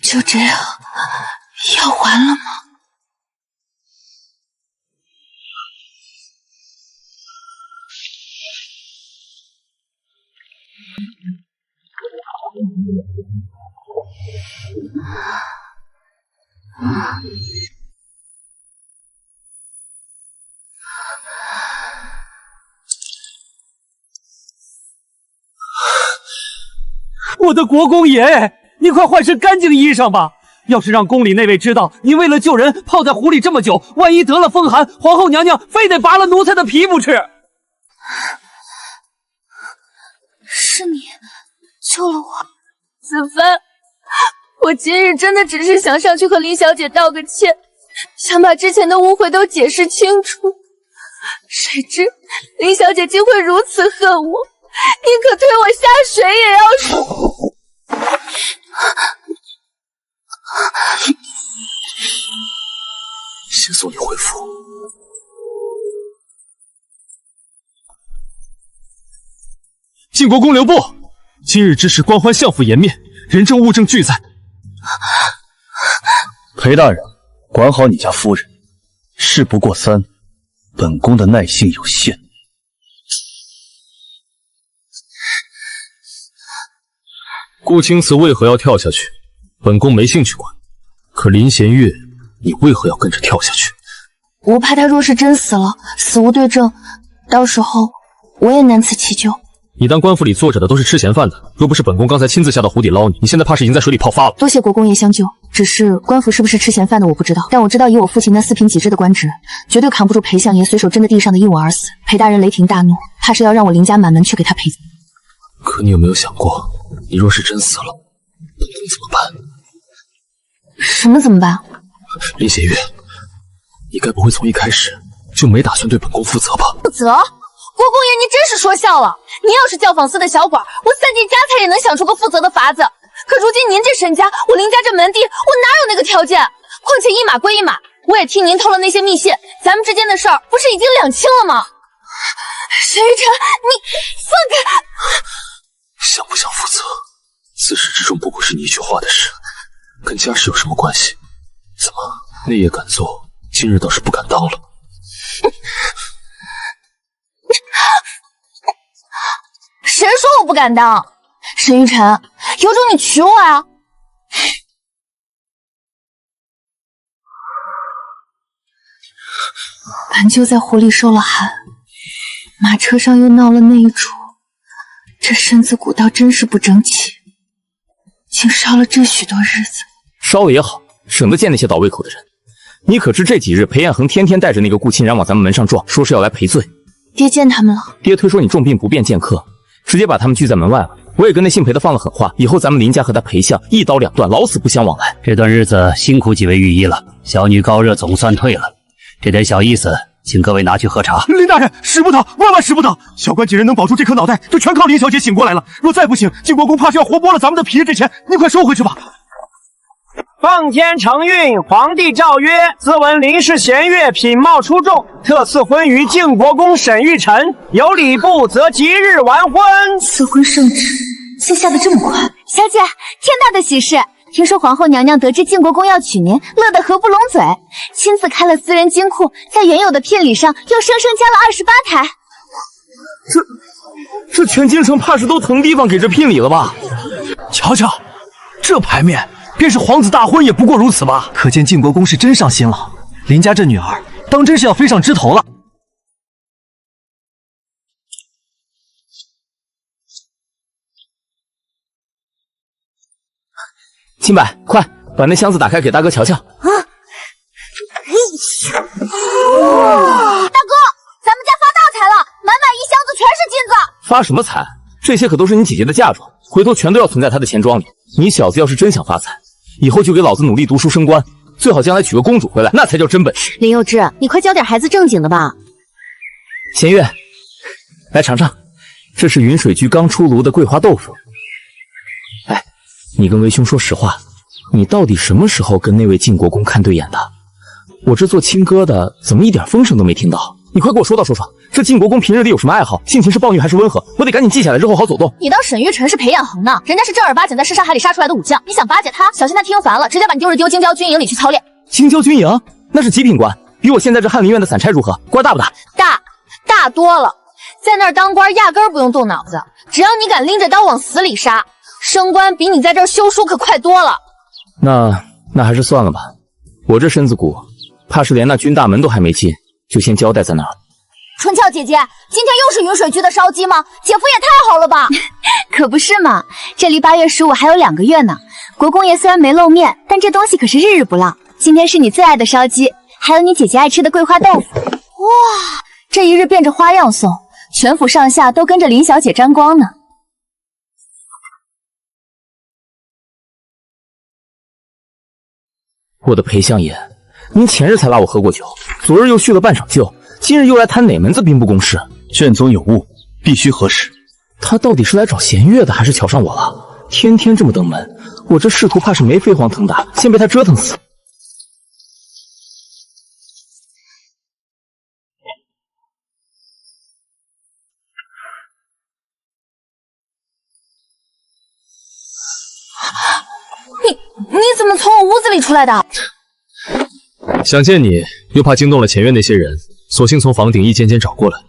就这样，要完了吗？我的国公爷，你快换身干净的衣裳吧！要是让宫里那位知道您为了救人泡在湖里这么久，万一得了风寒，皇后娘娘非得拔了奴才的皮不吃。是你救了我，子帆。我今日真的只是想上去和林小姐道个歉，想把之前的误会都解释清楚。谁知林小姐竟会如此恨我，宁可推我下水也要说。先送你回府。晋国公留步，今日之事官欢相府颜面，人证物证俱在。裴大人，管好你家夫人，事不过三，本宫的耐性有限。顾青瓷为何要跳下去？本宫没兴趣管。可林弦月，你为何要跟着跳下去？我怕他若是真死了，死无对证，到时候我也难辞其咎。你当官府里坐着的都是吃闲饭的，若不是本宫刚才亲自下到湖底捞你，你现在怕是已经在水里泡发了。多谢国公爷相救，只是官府是不是吃闲饭的我不知道，但我知道以我父亲那4品几制的官职，绝对扛不住裴相爷随手扔在地上的一吻而死。裴大人雷霆大怒，怕是要让我林家满门去给他赔罪。可你有没有想过，你若是真死了，本宫怎么办？什么怎么办？林弦月，你该不会从一开始就没打算对本宫负责吧？负责？国公爷，您真是说笑了。您要是教坊司的小管，我散尽家财也能想出个负责的法子。可如今您这身家，我林家这门第，我哪有那个条件？况且一码归一码，我也听您透了那些密信，咱们之间的事儿不是已经两清了吗？沈玉晨，你放开！想不想负责，自始至终不过是你一句话的事，跟家事有什么关系？怎么那夜敢做，今日倒是不敢当了？谁说我不敢当？沈玉晨，有种你娶我啊！本就在湖里受了寒，马车上又闹了那一出，这身子骨倒真是不争气，竟烧了这许多日子。烧了也好，省得见那些倒胃口的人。你可知这几日裴彦恒天天带着那个顾清然往咱们门上撞，说是要来赔罪。爹见他们了，爹推说你重病不便见客，直接把他们拒在门外了。我也跟那姓裴的放了狠话，以后咱们林家和他裴相一刀两断，老死不相往来。这段日子辛苦几位御医了，小女高热总算退了，这点小意思，请各位拿去喝茶。林大人，使不得，万万使不得！小官几人能保住这颗脑袋，就全靠林小姐醒过来了。若再不醒，晋国公怕是要活剥了咱们的皮。这钱您快收回去吧。奉天承运，皇帝诏曰：自闻林氏弦月品貌出众，特赐婚于晋国公沈玉晨。有礼部则即日完婚。赐婚圣旨就下得这么快？小姐，天大的喜事！听说皇后娘娘得知晋国公要娶您，乐得合不拢嘴，亲自开了私人金库，在原有的聘礼上又生生加了28台。这全京城怕是都腾地方给这聘礼了吧？瞧瞧，这牌面，便是皇子大婚也不过如此吧？可见晋国公是真上心了，林家这女儿当真是要飞上枝头了。清柏，快把那箱子打开，给大哥瞧瞧。大哥，咱们家发大财了，满满一箱子全是金子。发什么财？这些可都是你姐姐的嫁妆，回头全都要存在她的钱庄里。你小子要是真想发财，以后就给老子努力读书升官，最好将来娶个公主回来，那才叫真本事。林幼之，你快教点孩子正经的吧。弦月，来尝尝，这是云水居刚出炉的桂花豆腐。哎，你跟为兄说实话，你到底什么时候跟那位晋国公看对眼的？我这做亲哥的怎么一点风声都没听到？你快给我说道说说，这晋国公平日里有什么爱好？性情是暴虐还是温和？我得赶紧记下来，日后好走动。你当沈玉晨是裴彦恒呢？人家是正儿八经在尸杀海里杀出来的武将，你想巴结他，小心他听烦了，直接把你丢京郊军营里去操练。京郊军营那是极品官，比我现在这翰林院的散差如何？官大不大？大多了，在那儿当官压根儿不用动脑子，只要你敢拎着刀往死里杀，升官比你在这儿修书可快多了。那还是算了吧，我这身子骨，怕是连那军大门都还没进，就先交代在那儿。春俏姐姐，今天又是云水居的烧鸡吗？姐夫也太好了吧！可不是嘛，这离8月15还有2个月呢。国公爷虽然没露面，但这东西可是日日不落。今天是你最爱的烧鸡，还有你姐姐爱吃的桂花豆腐。哇，这一日变着花样送，全府上下都跟着林小姐沾光呢。我的裴相爷，您前日才拉我喝过酒，昨日又叙了半场旧，今日又来谈哪门子兵部公事？卷宗有误，必须核实。他到底是来找弦月的，还是瞧上我了？天天这么登门，我这仕途怕是没飞黄腾达，先被他折腾死。你怎么从我屋子里出来的？想见你，又怕惊动了前院那些人，索性从房顶一间间找过来。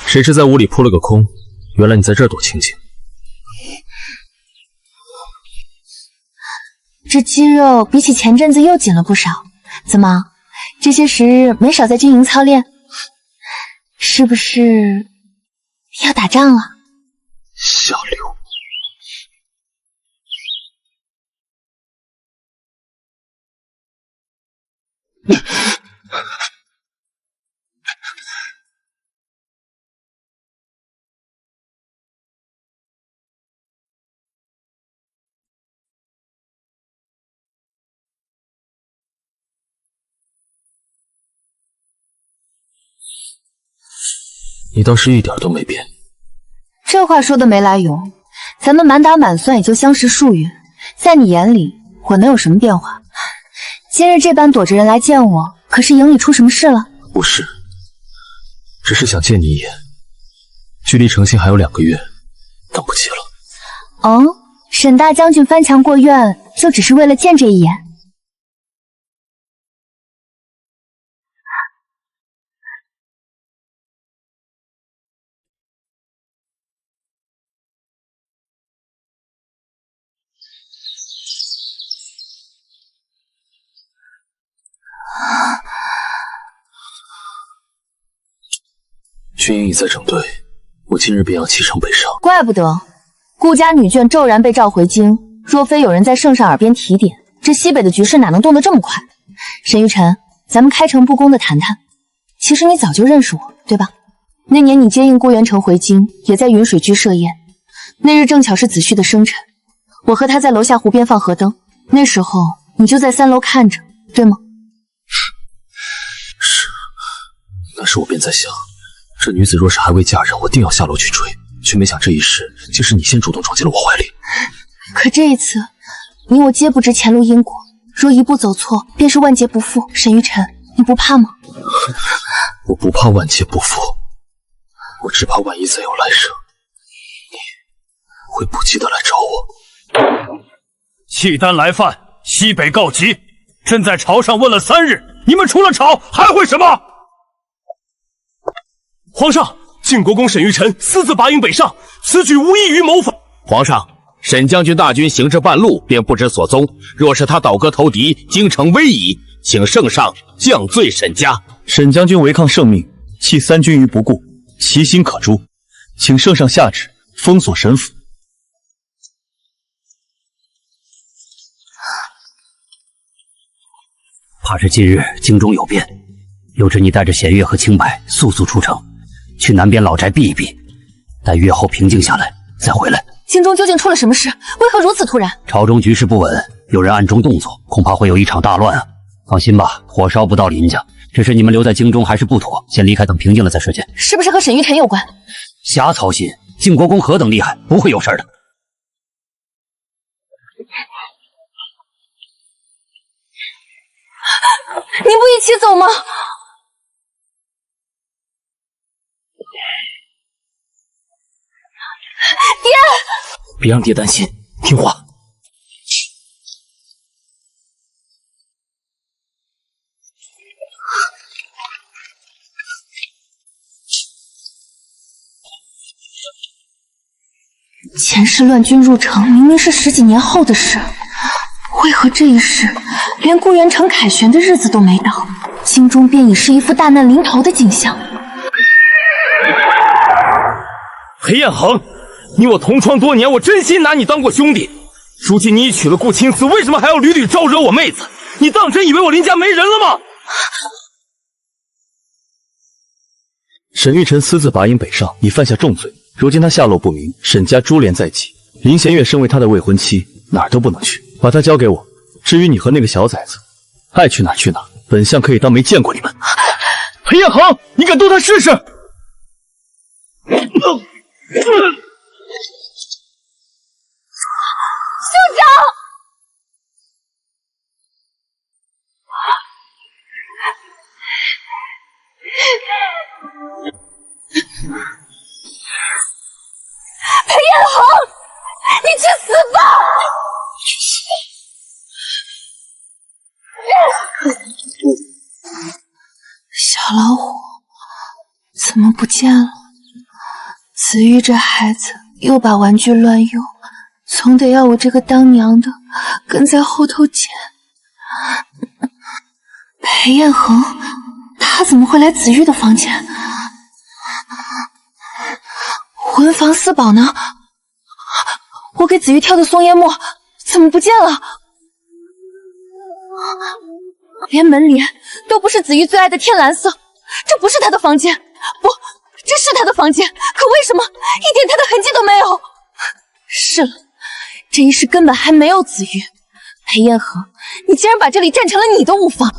谁知在屋里扑了个空，原来你在这儿躲清静。这肌肉比起前阵子又紧了不少，怎么这些时日没少在军营操练？是不是要打仗了？下流！你倒是一点都没变。这话说的没来由，咱们满打满算也就相识数月，在你眼里我能有什么变化？今日这般躲着人来见我，可是营里出什么事了？不是，只是想见你一眼。距离成亲还有2个月，等不及了。哦，沈大将军翻墙过院，就只是为了见这一眼？军营已在整队，我今日便要启程北上。怪不得顾家女眷骤然被召回京，若非有人在圣上耳边提点，这西北的局势哪能动得这么快？沈玉晨，咱们开诚布公的谈谈。其实你早就认识我，对吧？那年你接应顾元成回京，也在云水居设宴，那日正巧是子旭的生辰，我和他在楼下湖边放河灯，那时候你就在3楼看着，对吗？是，那时我便在想，这女子若是还未嫁人，我定要下楼去追，却没想这一世竟是你先主动闯进了我怀里。可这一次，你我皆不知前路因果，若一步走错，便是万劫不复。沈玉晨，你不怕吗？我不怕万劫不复，我只怕万一再有来生，你会不记得来找我。契丹来犯，西北告急，朕在朝上问了3日，你们除了吵还会什么？皇上，晋国公沈玉晨私自拔营北上，此举无异于谋反。皇上，沈将军大军行至半路便不知所踪，若是他倒戈投敌，京城危矣，请圣上降罪沈家。沈将军违抗圣命，弃3军于不顾，其心可诛，请圣上下旨封锁沈府。怕是近日京中有变，有旨你带着弦月和青柏速速出城，去南边老宅避一避，待月后平静下来再回来。京中究竟出了什么事？为何如此突然？朝中局势不稳，有人暗中动作，恐怕会有一场大乱啊！放心吧，火烧不到林家，只是你们留在京中还是不妥，先离开，等平静了再说去。是不是和沈玉晨有关？瞎操心，晋国公何等厉害，不会有事的。你不一起走吗？爹，别让爹担心，听话。前世乱军入城，明明是10几年后的事，为何这一世连顾元成凯旋的日子都没到，京中便已是一副大难临头的景象？裴彦恒，你我同窗多年，我真心拿你当过兄弟。如今你已娶了顾青瓷，为什么还要屡屡招惹我妹子？你当真以为我林家没人了吗？沈玉晨私自拔营北上，已犯下重罪。如今他下落不明，沈家株连在即。林弦月身为他的未婚妻，哪儿都不能去，把她交给我。至于你和那个小崽子，爱去哪儿去哪儿，本相可以当没见过你们。裴彦恒，你敢动他试试？兄长，裴彦恒，你去死吧！去死吧！小老虎怎么不见了？子玉这孩子又把玩具乱用，总得要我这个当娘的跟在后头捡。裴彦恒，他怎么会来子玉的房间？文房四宝呢？我给子玉挑的松烟墨怎么不见了？连门帘都不是子玉最爱的天蓝色，这不是他的房间，不，这是他的房间，可为什么一点他的痕迹都没有？是了，这一世根本还没有子玉。裴彦恒，你竟然把这里占成了你的屋房！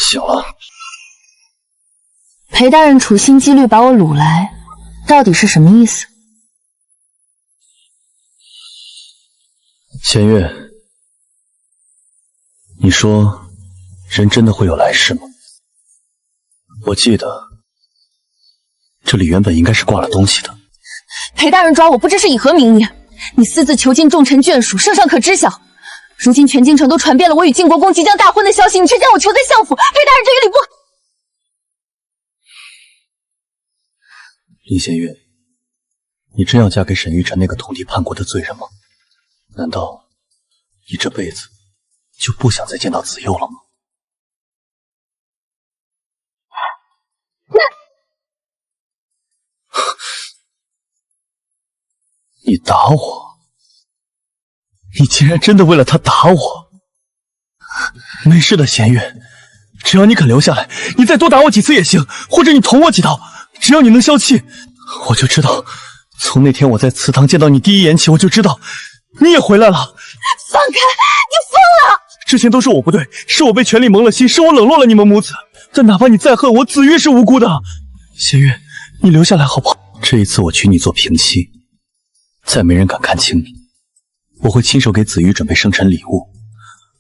醒了。裴大人处心积虑把我掳来，到底是什么意思？弦月，你说人真的会有来世吗？我记得这里原本应该是挂了东西的。裴大人抓我，不知是以何名义？你私自囚禁重臣眷属，圣上可知晓？如今全京城都传遍了我与晋国公即将大婚的消息，你却将我囚在相府，裴大人这与理不……林弦月，你真要嫁给沈玉晨那个通敌叛国的罪人吗？难道你这辈子就不想再见到子佑了吗？你打我！你竟然真的为了他打我！没事的，弦月，只要你肯留下来，你再多打我几次也行，或者你捅我几刀，只要你能消气，我就知道。从那天我在祠堂见到你第一眼起，我就知道你也回来了。放开！你疯了！之前都是我不对，是我被权力蒙了心，是我冷落了你们母子。但哪怕你再恨我，子玉是无辜的。弦月，你留下来好不好？这一次我娶你做平妻，再没人敢看轻你。我会亲手给子玉准备生辰礼物，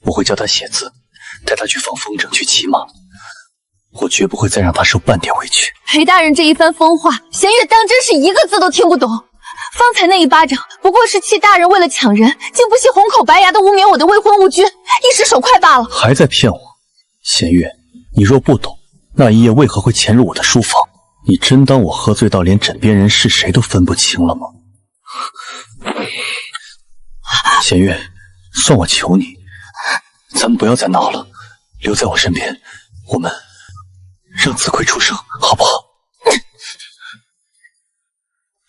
我会教他写字，带他去放风筝，去骑马。我绝不会再让他受半点委屈。裴大人这一番疯话，弦月当真是一个字都听不懂。方才那一巴掌，不过是戚大人为了抢人，竟不惜红口白牙的污蔑我的未婚无君，一时手快罢了。还在骗我，弦月，你若不懂，那一夜为何会潜入我的书房？你真当我喝醉到连枕边人是谁都分不清了吗？弦月，算我求你，咱们不要再闹了，留在我身边，我们让子奎出生，好不好？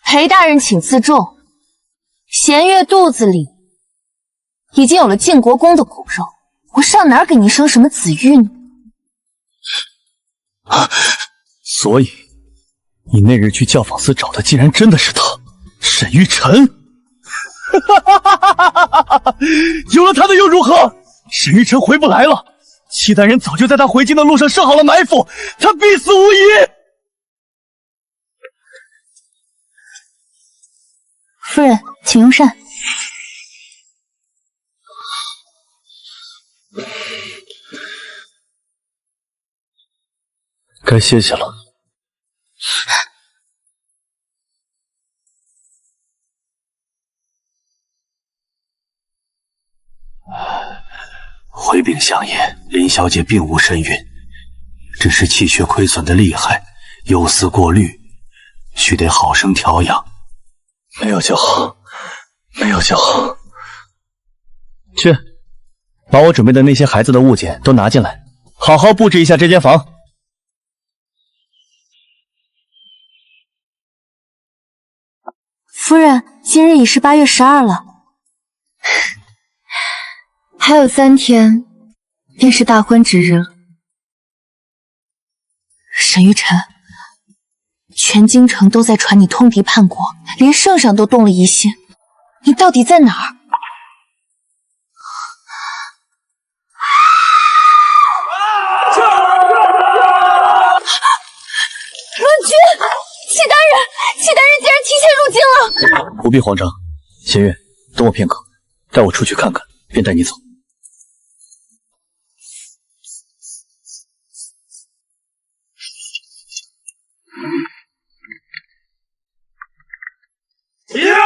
裴大人请自重，弦月肚子里已经有了晋国公的骨肉，我上哪儿给你生什么子玉呢？所以你那日去教坊司找的，竟然真的是他，沈玉晨。有了他的又如何？沈玉晨回不来了，契丹人早就在他回京的路上设好了埋伏，他必死无疑。夫人，请用膳。该歇歇了。回禀相爷，林小姐并无身孕，只是气血亏损的厉害，忧思过虑，须得好生调养。没有就好，没有就好。去，把我准备的那些孩子的物件都拿进来。好好布置一下这间房。夫人，今日已是8月12了，还有3天便是大婚之日了。沈玉晨，全京城都在传你通敌叛国，连圣上都动了疑心，你到底在哪儿？乱军，契丹人竟然提前入京了！不必慌张，弦月，等我片刻，带我出去看看，便带你走。别杀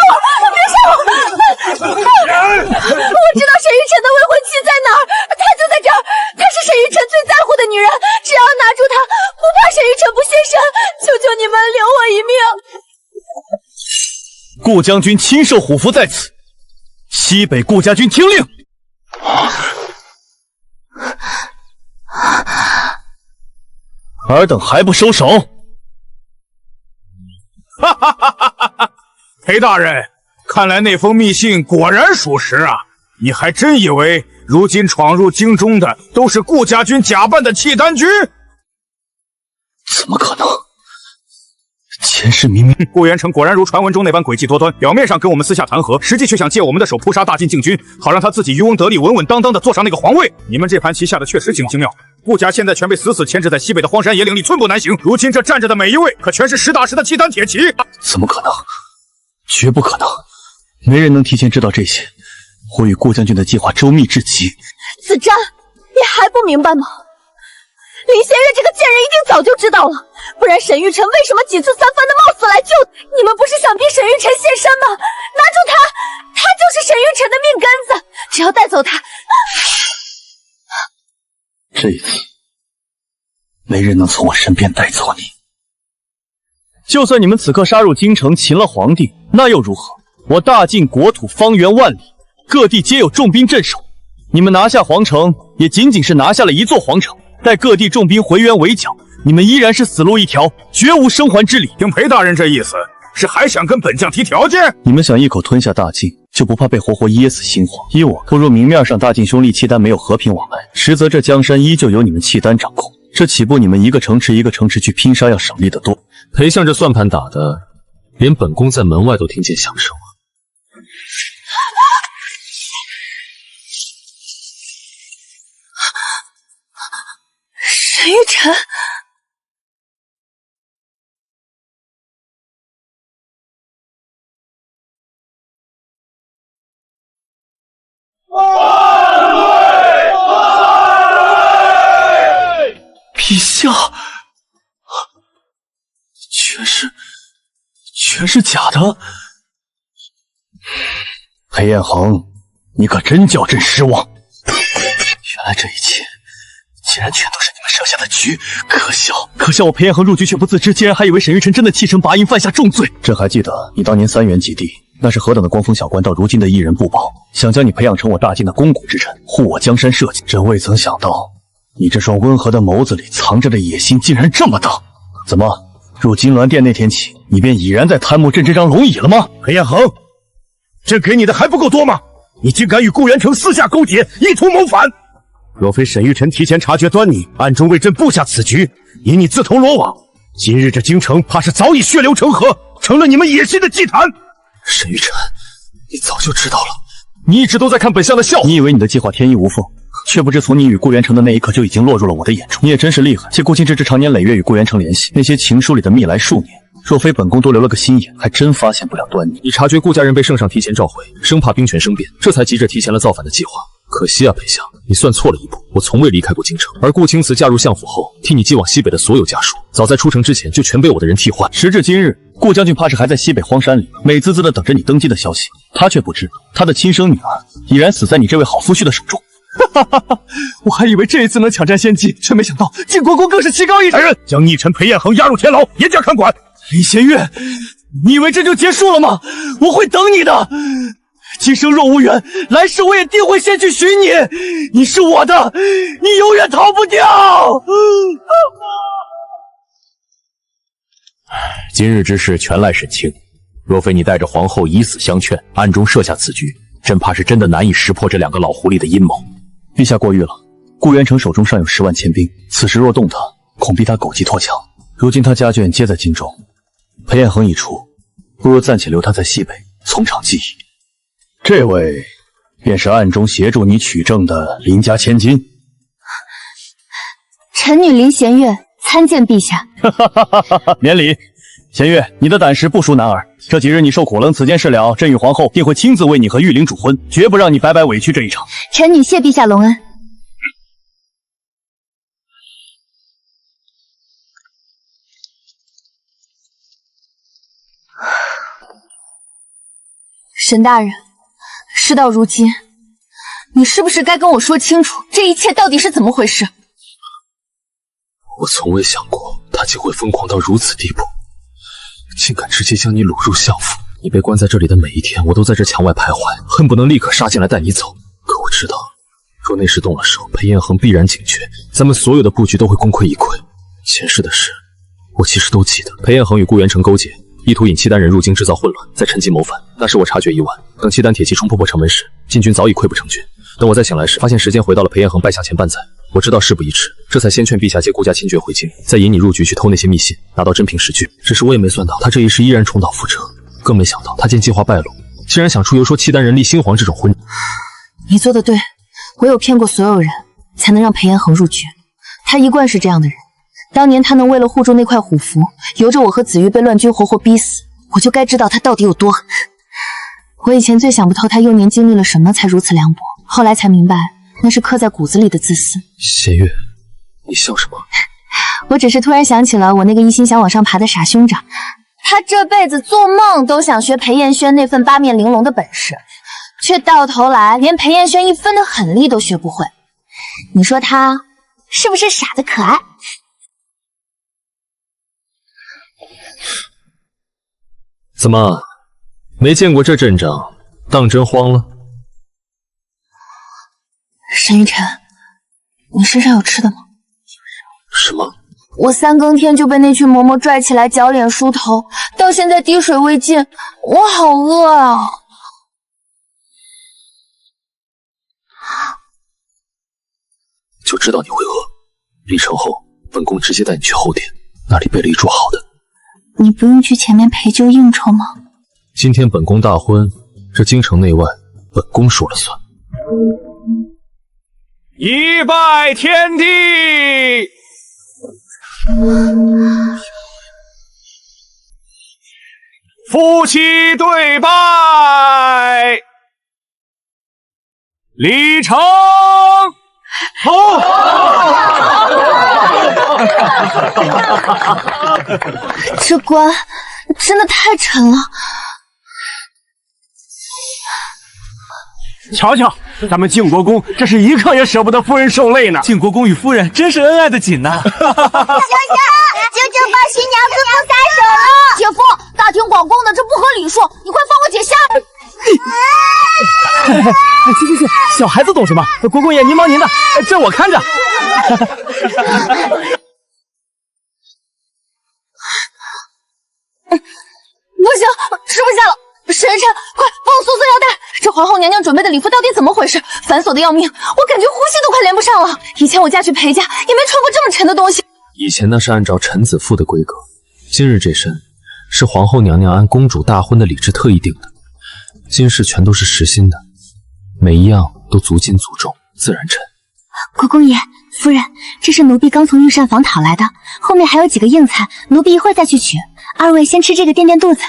我！我知道沈玉晨的未婚妻在哪儿，她就在这儿。她是沈玉晨最在乎的女人，只要拿住她，不怕沈玉晨不现身。求求你们留我一命！顾将军亲授虎符在此，西北顾家军听令。尔等还不收手？哈哈哈哈哈！裴大人，看来那封密信果然属实啊！你还真以为如今闯入京中的都是顾家军假扮的契丹军？怎么可能？前世明明……顾元成果然如传闻中那般诡计多端，表面上跟我们私下谈和，实际却想借我们的手扑杀大晋禁军，好让他自己渔翁得利，稳稳当当的坐上那个皇位。你们这盘棋下的确实精妙。顾家现在全被死死牵制在西北的荒山野岭里，寸步难行。如今这站着的每一位，可全是实打实的契丹铁骑。怎么可能？绝不可能！没人能提前知道这些。我与顾将军的计划周密至极。子瞻，你还不明白吗？林仙月这个贱人一定早就知道了，不然沈玉晨为什么几次三番的冒死来救你们？不是想逼沈玉晨现身吗？拿住他，他就是沈玉晨的命根子，只要带走他。这一次，没人能从我身边带走你。就算你们此刻杀入京城，擒了皇帝，那又如何？我大晋国土方圆万里，各地皆有重兵镇守。你们拿下皇城，也仅仅是拿下了一座皇城。待各地重兵回援围剿，你们依然是死路一条，绝无生还之理。听裴大人这意思，是还想跟本将提条件？你们想一口吞下大晋，就不怕被活活噎死新皇？依我看，不如明面上大晋兄弟契丹没有和平往来，实则这江山依旧由你们契丹掌控。这岂不你们一个城池一个城池去拼杀要省力得多？裴相这算盘打的，连本宫在门外都听见响声了。沈玉晨，陛下，全是假的。裴彦恒，你可真叫朕失望。原来这一切竟然全都是你们设下的局，可笑我裴彦恒入局却不自知，竟然还以为沈玉晨真的弃城拔营犯下重罪。朕还记得你当年3元及第，那是何等的光风小官，到如今的一人不保，想将你培养成我大晋的肱骨之臣，护我江山社稷。朕未曾想到，你这双温和的眸子里藏着的野心竟然这么大。怎么，入金銮殿那天起，你便已然在贪慕朕这张龙椅了吗？裴彦恒，朕给你的还不够多吗？你竟敢与顾元成私下勾结，意图谋反！若非沈玉晨提前察觉端倪，暗中为朕布下此局，以你自投罗网，今日这京城怕是早已血流成河，成了你们野心的祭坛。沈玉晨，你早就知道了，你一直都在看本相的笑话。你以为你的计划天衣无缝，却不知从你与顾元成的那一刻就已经落入了我的眼中。你也真是厉害，且顾卿之常年累月与顾元成联系，那些情书里的密来数年，若非本宫多留了个心眼，还真发现不了端倪。你察觉顾家人被圣上提前召回，生怕兵权生变，这才急着提前了造反的计划。可惜啊，裴相，你算错了一步。我从未离开过京城，而顾青瓷嫁入相府后，替你寄往西北的所有家属，早在出城之前就全被我的人替换。时至今日，顾将军怕是还在西北荒山里，美滋滋的等着你登基的消息。他却不知，他的亲生女儿已然死在你这位好夫婿的手中。哈哈哈！我还以为这一次能抢占先机，却没想到晋国公更是棋高一筹。来人，将逆臣裴彦恒押入天牢，严加看管。林弦月，你以为这就结束了吗？我会等你的。今生若无缘，来世我也定会先去寻你。你是我的，你永远逃不掉。今日之事全赖沈清，若非你带着皇后以死相劝，暗中设下此局，真怕是真的难以识破这两个老狐狸的阴谋。陛下过誉了，顾元成手中尚有10万千兵，此时若动他，恐逼他狗急脱墙。如今他家眷皆在京中，裴彦恒已除，不如暂且留他在西北，从长计议。这位便是暗中协助你取证的林家千金。臣女林弦月参见陛下。免礼。弦月，你的胆识不输男儿。这几日你受苦了，此件事了，朕与皇后定会亲自为你和玉玲主婚，绝不让你白白委屈这一场。臣女谢陛下隆恩。沈大人，事到如今，你是不是该跟我说清楚，这一切到底是怎么回事？我从未想过他竟会疯狂到如此地步，竟敢直接将你掳入相府。你被关在这里的每一天，我都在这墙外徘徊，恨不能立刻杀进来带你走。可我知道，若那时动了手，裴彦恒必然警觉，咱们所有的布局都会功亏一篑。前世的事，我其实都记得。裴彦恒与顾元成勾结，意图引契丹人入京制造混乱，再趁机谋反。那时我察觉已晚，等契丹铁骑冲破城门时，晋军早已溃不成军。等我再醒来时，发现时间回到了裴彦恒拜相前半载。我知道事不宜迟，这才先劝陛下借顾家亲眷回京，再引你入局去偷那些密信，拿到真凭实据。只是我也没算到他这一世依然重蹈覆辙，更没想到他见计划败露，竟然想出游说契丹人立新皇这种婚。你做的对，唯有骗过所有人，才能让裴彦恒入局。他一贯是这样的人。当年他能为了护住那块虎符，由着我和紫玉被乱军活活逼死，我就该知道他到底有多狠。我以前最想不透他幼年经历了什么才如此凉薄，后来才明白，那是刻在骨子里的自私。弦月，你笑什么？我只是突然想起了我那个一心想往上爬的傻兄长，他这辈子做梦都想学裴彦轩那份八面玲珑的本事，却到头来连裴彦轩一分的狠力都学不会。你说他是不是傻的可爱？怎么，没见过这阵仗，当真慌了？沈玉晨，你身上有吃的吗？什么？我3更天就被那群嬷嬷拽起来搅脸梳头，到现在滴水未进，我好饿啊！就知道你会饿。礼成后，本宫直接带你去后殿，那里备了一桌好的。你不用去前面陪酒应酬吗？今天本宫大婚，这京城内外，本宫说了算。一拜天地，夫妻对拜，礼成。这棺真的太沉了。瞧瞧，咱们靖国公这是一刻也舍不得夫人受累呢。靖国公与夫人真是恩爱的紧呐！舅舅，舅舅帮新娘子不撒手了！姐夫，大庭广众的，这不合礼数，你快放我姐下！行，小孩子懂什么？国公爷，您忙您的，这我看着。不行，吃不下了。沈晨，快帮我松松腰带！这皇后娘娘准备的礼服到底怎么回事？繁琐的要命，我感觉呼吸都快连不上了。以前我嫁去裴家，也没穿过这么沉的东西。以前那是按照臣子妇的规格，今日这身是皇后娘娘按公主大婚的礼制特意定的，今世全都是实心的，每一样都足斤足重，自然沉。国公爷，夫人，这是奴婢刚从御膳房讨来的，后面还有几个硬菜，奴婢一会儿再去取。二位先吃这个垫垫肚子。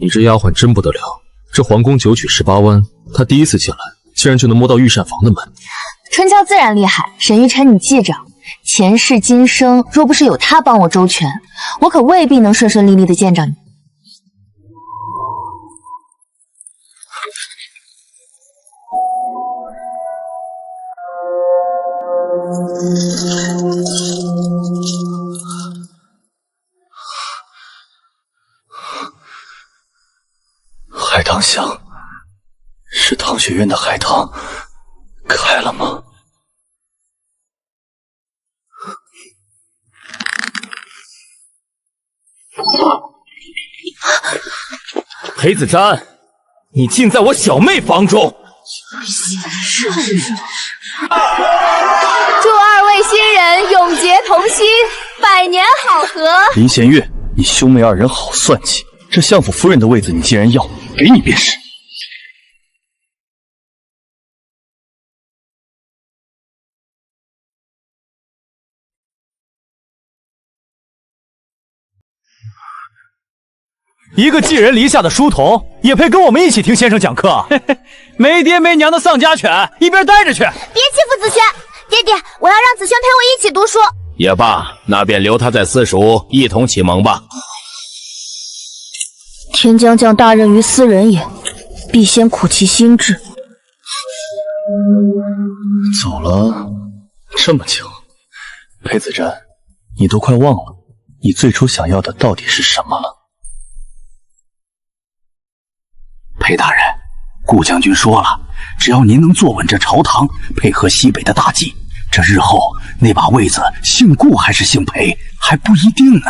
你这丫鬟真不得了，这皇宫9曲18弯，她第一次进来，竟然就能摸到御膳房的门。春娇自然厉害，沈玉晨你记着，前世今生若不是有她帮我周全，我可未必能顺顺利利的见着你。海棠香，是唐学院的海棠开了吗？裴子瞻，你竟在我小妹房中！祝二位新人永结同心，百年好合。林弦月，你兄妹二人好算计，这相府夫人的位子你既然要，给你便是。一个寄人篱下的书童，也配跟我们一起听先生讲课？没爹没娘的丧家犬，一边待着去！别欺负子轩，爹爹，我要让子轩陪我一起读书。也罢，那便留他在私塾一同启蒙吧。天将降大任于斯人也，必先苦其心志。走了这么久，裴子瞻，你都快忘了你最初想要的到底是什么了？裴大人，顾将军说了，只要您能坐稳这朝堂，配合西北的大计，这日后那把位子姓顾还是姓裴还不一定呢。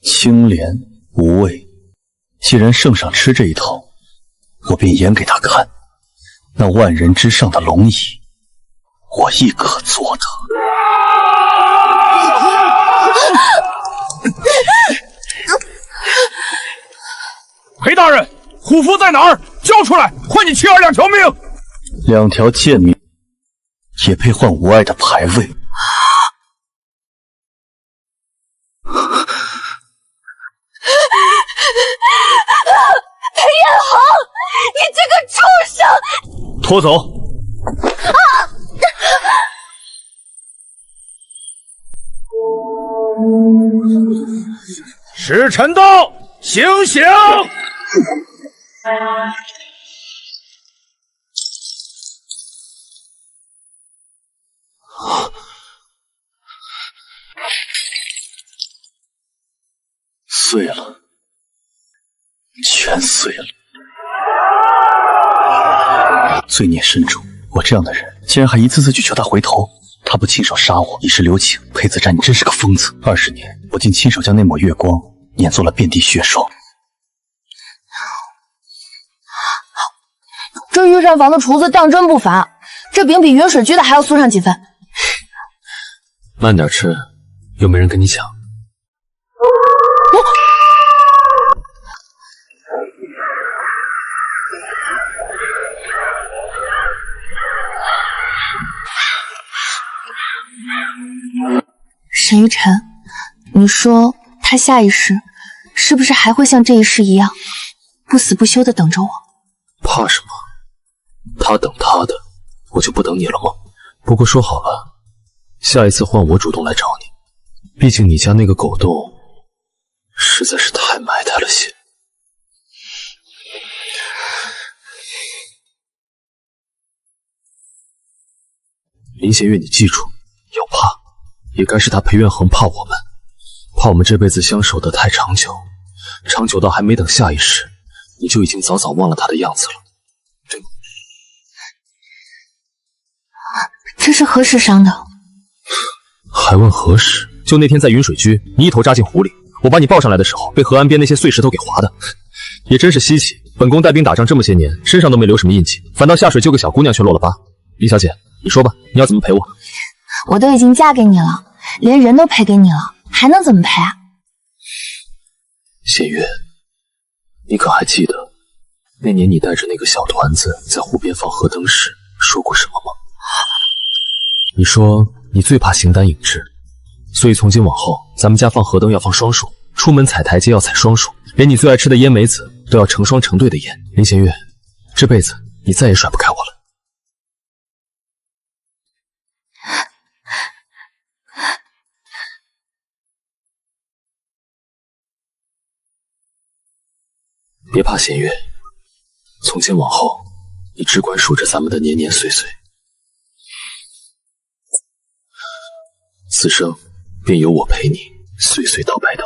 清廉无畏，既然圣上吃这一套，我便演给他看。那万人之上的龙椅，我亦可做得。裴大人，虎符在哪儿？交出来，换你妻儿2条命。2条贱命，也配换无碍的牌位？裴彦恒，你这个畜生！拖走！时辰到，醒醒！碎了，全碎了。罪孽深重，我这样的人竟然还一次次去求他回头，他不亲手杀我，以示留情。裴子瞻，你真是个疯子！20年，我竟亲手将那抹月光碾做了遍地血霜。这御膳房的厨子当真不凡，这饼比云水居的还要酥上几分。慢点吃，又没人跟你抢。沈玉晨，你说他下一世是不是还会像这一世一样不死不休的等着我？怕什么？他等他的，我就不等你了吗？不过说好了，下一次换我主动来找你，毕竟你家那个狗洞实在是太埋汰了些。林弦月，你记住，要怕，也该是他裴元恒怕我们，怕我们这辈子相守得太长久，长久到还没等下一世，你就已经早早忘了他的样子了。这是何时伤的？还问何时？就那天在云水居，你一头扎进湖里，我把你抱上来的时候，被河岸边那些碎石头给划的，也真是稀奇。本宫带兵打仗这么些年，身上都没留什么印记，反倒下水救个小姑娘却落了疤。林小姐，你说吧，你要怎么陪我？我都已经嫁给你了，连人都赔给你了，还能怎么赔啊？弦月，你可还记得那年你带着那个小团子在湖边放河灯时说过什么吗？你说你最怕形单影只，所以从今往后，咱们家放河灯要放双数，出门踩台阶要踩双数，连你最爱吃的烟梅子都要成双成对的烟。林弦月，这辈子你再也甩不开我了。别怕，弦月，从今往后，你只管数着咱们的年年岁岁。此生便由我陪你，岁岁到白头。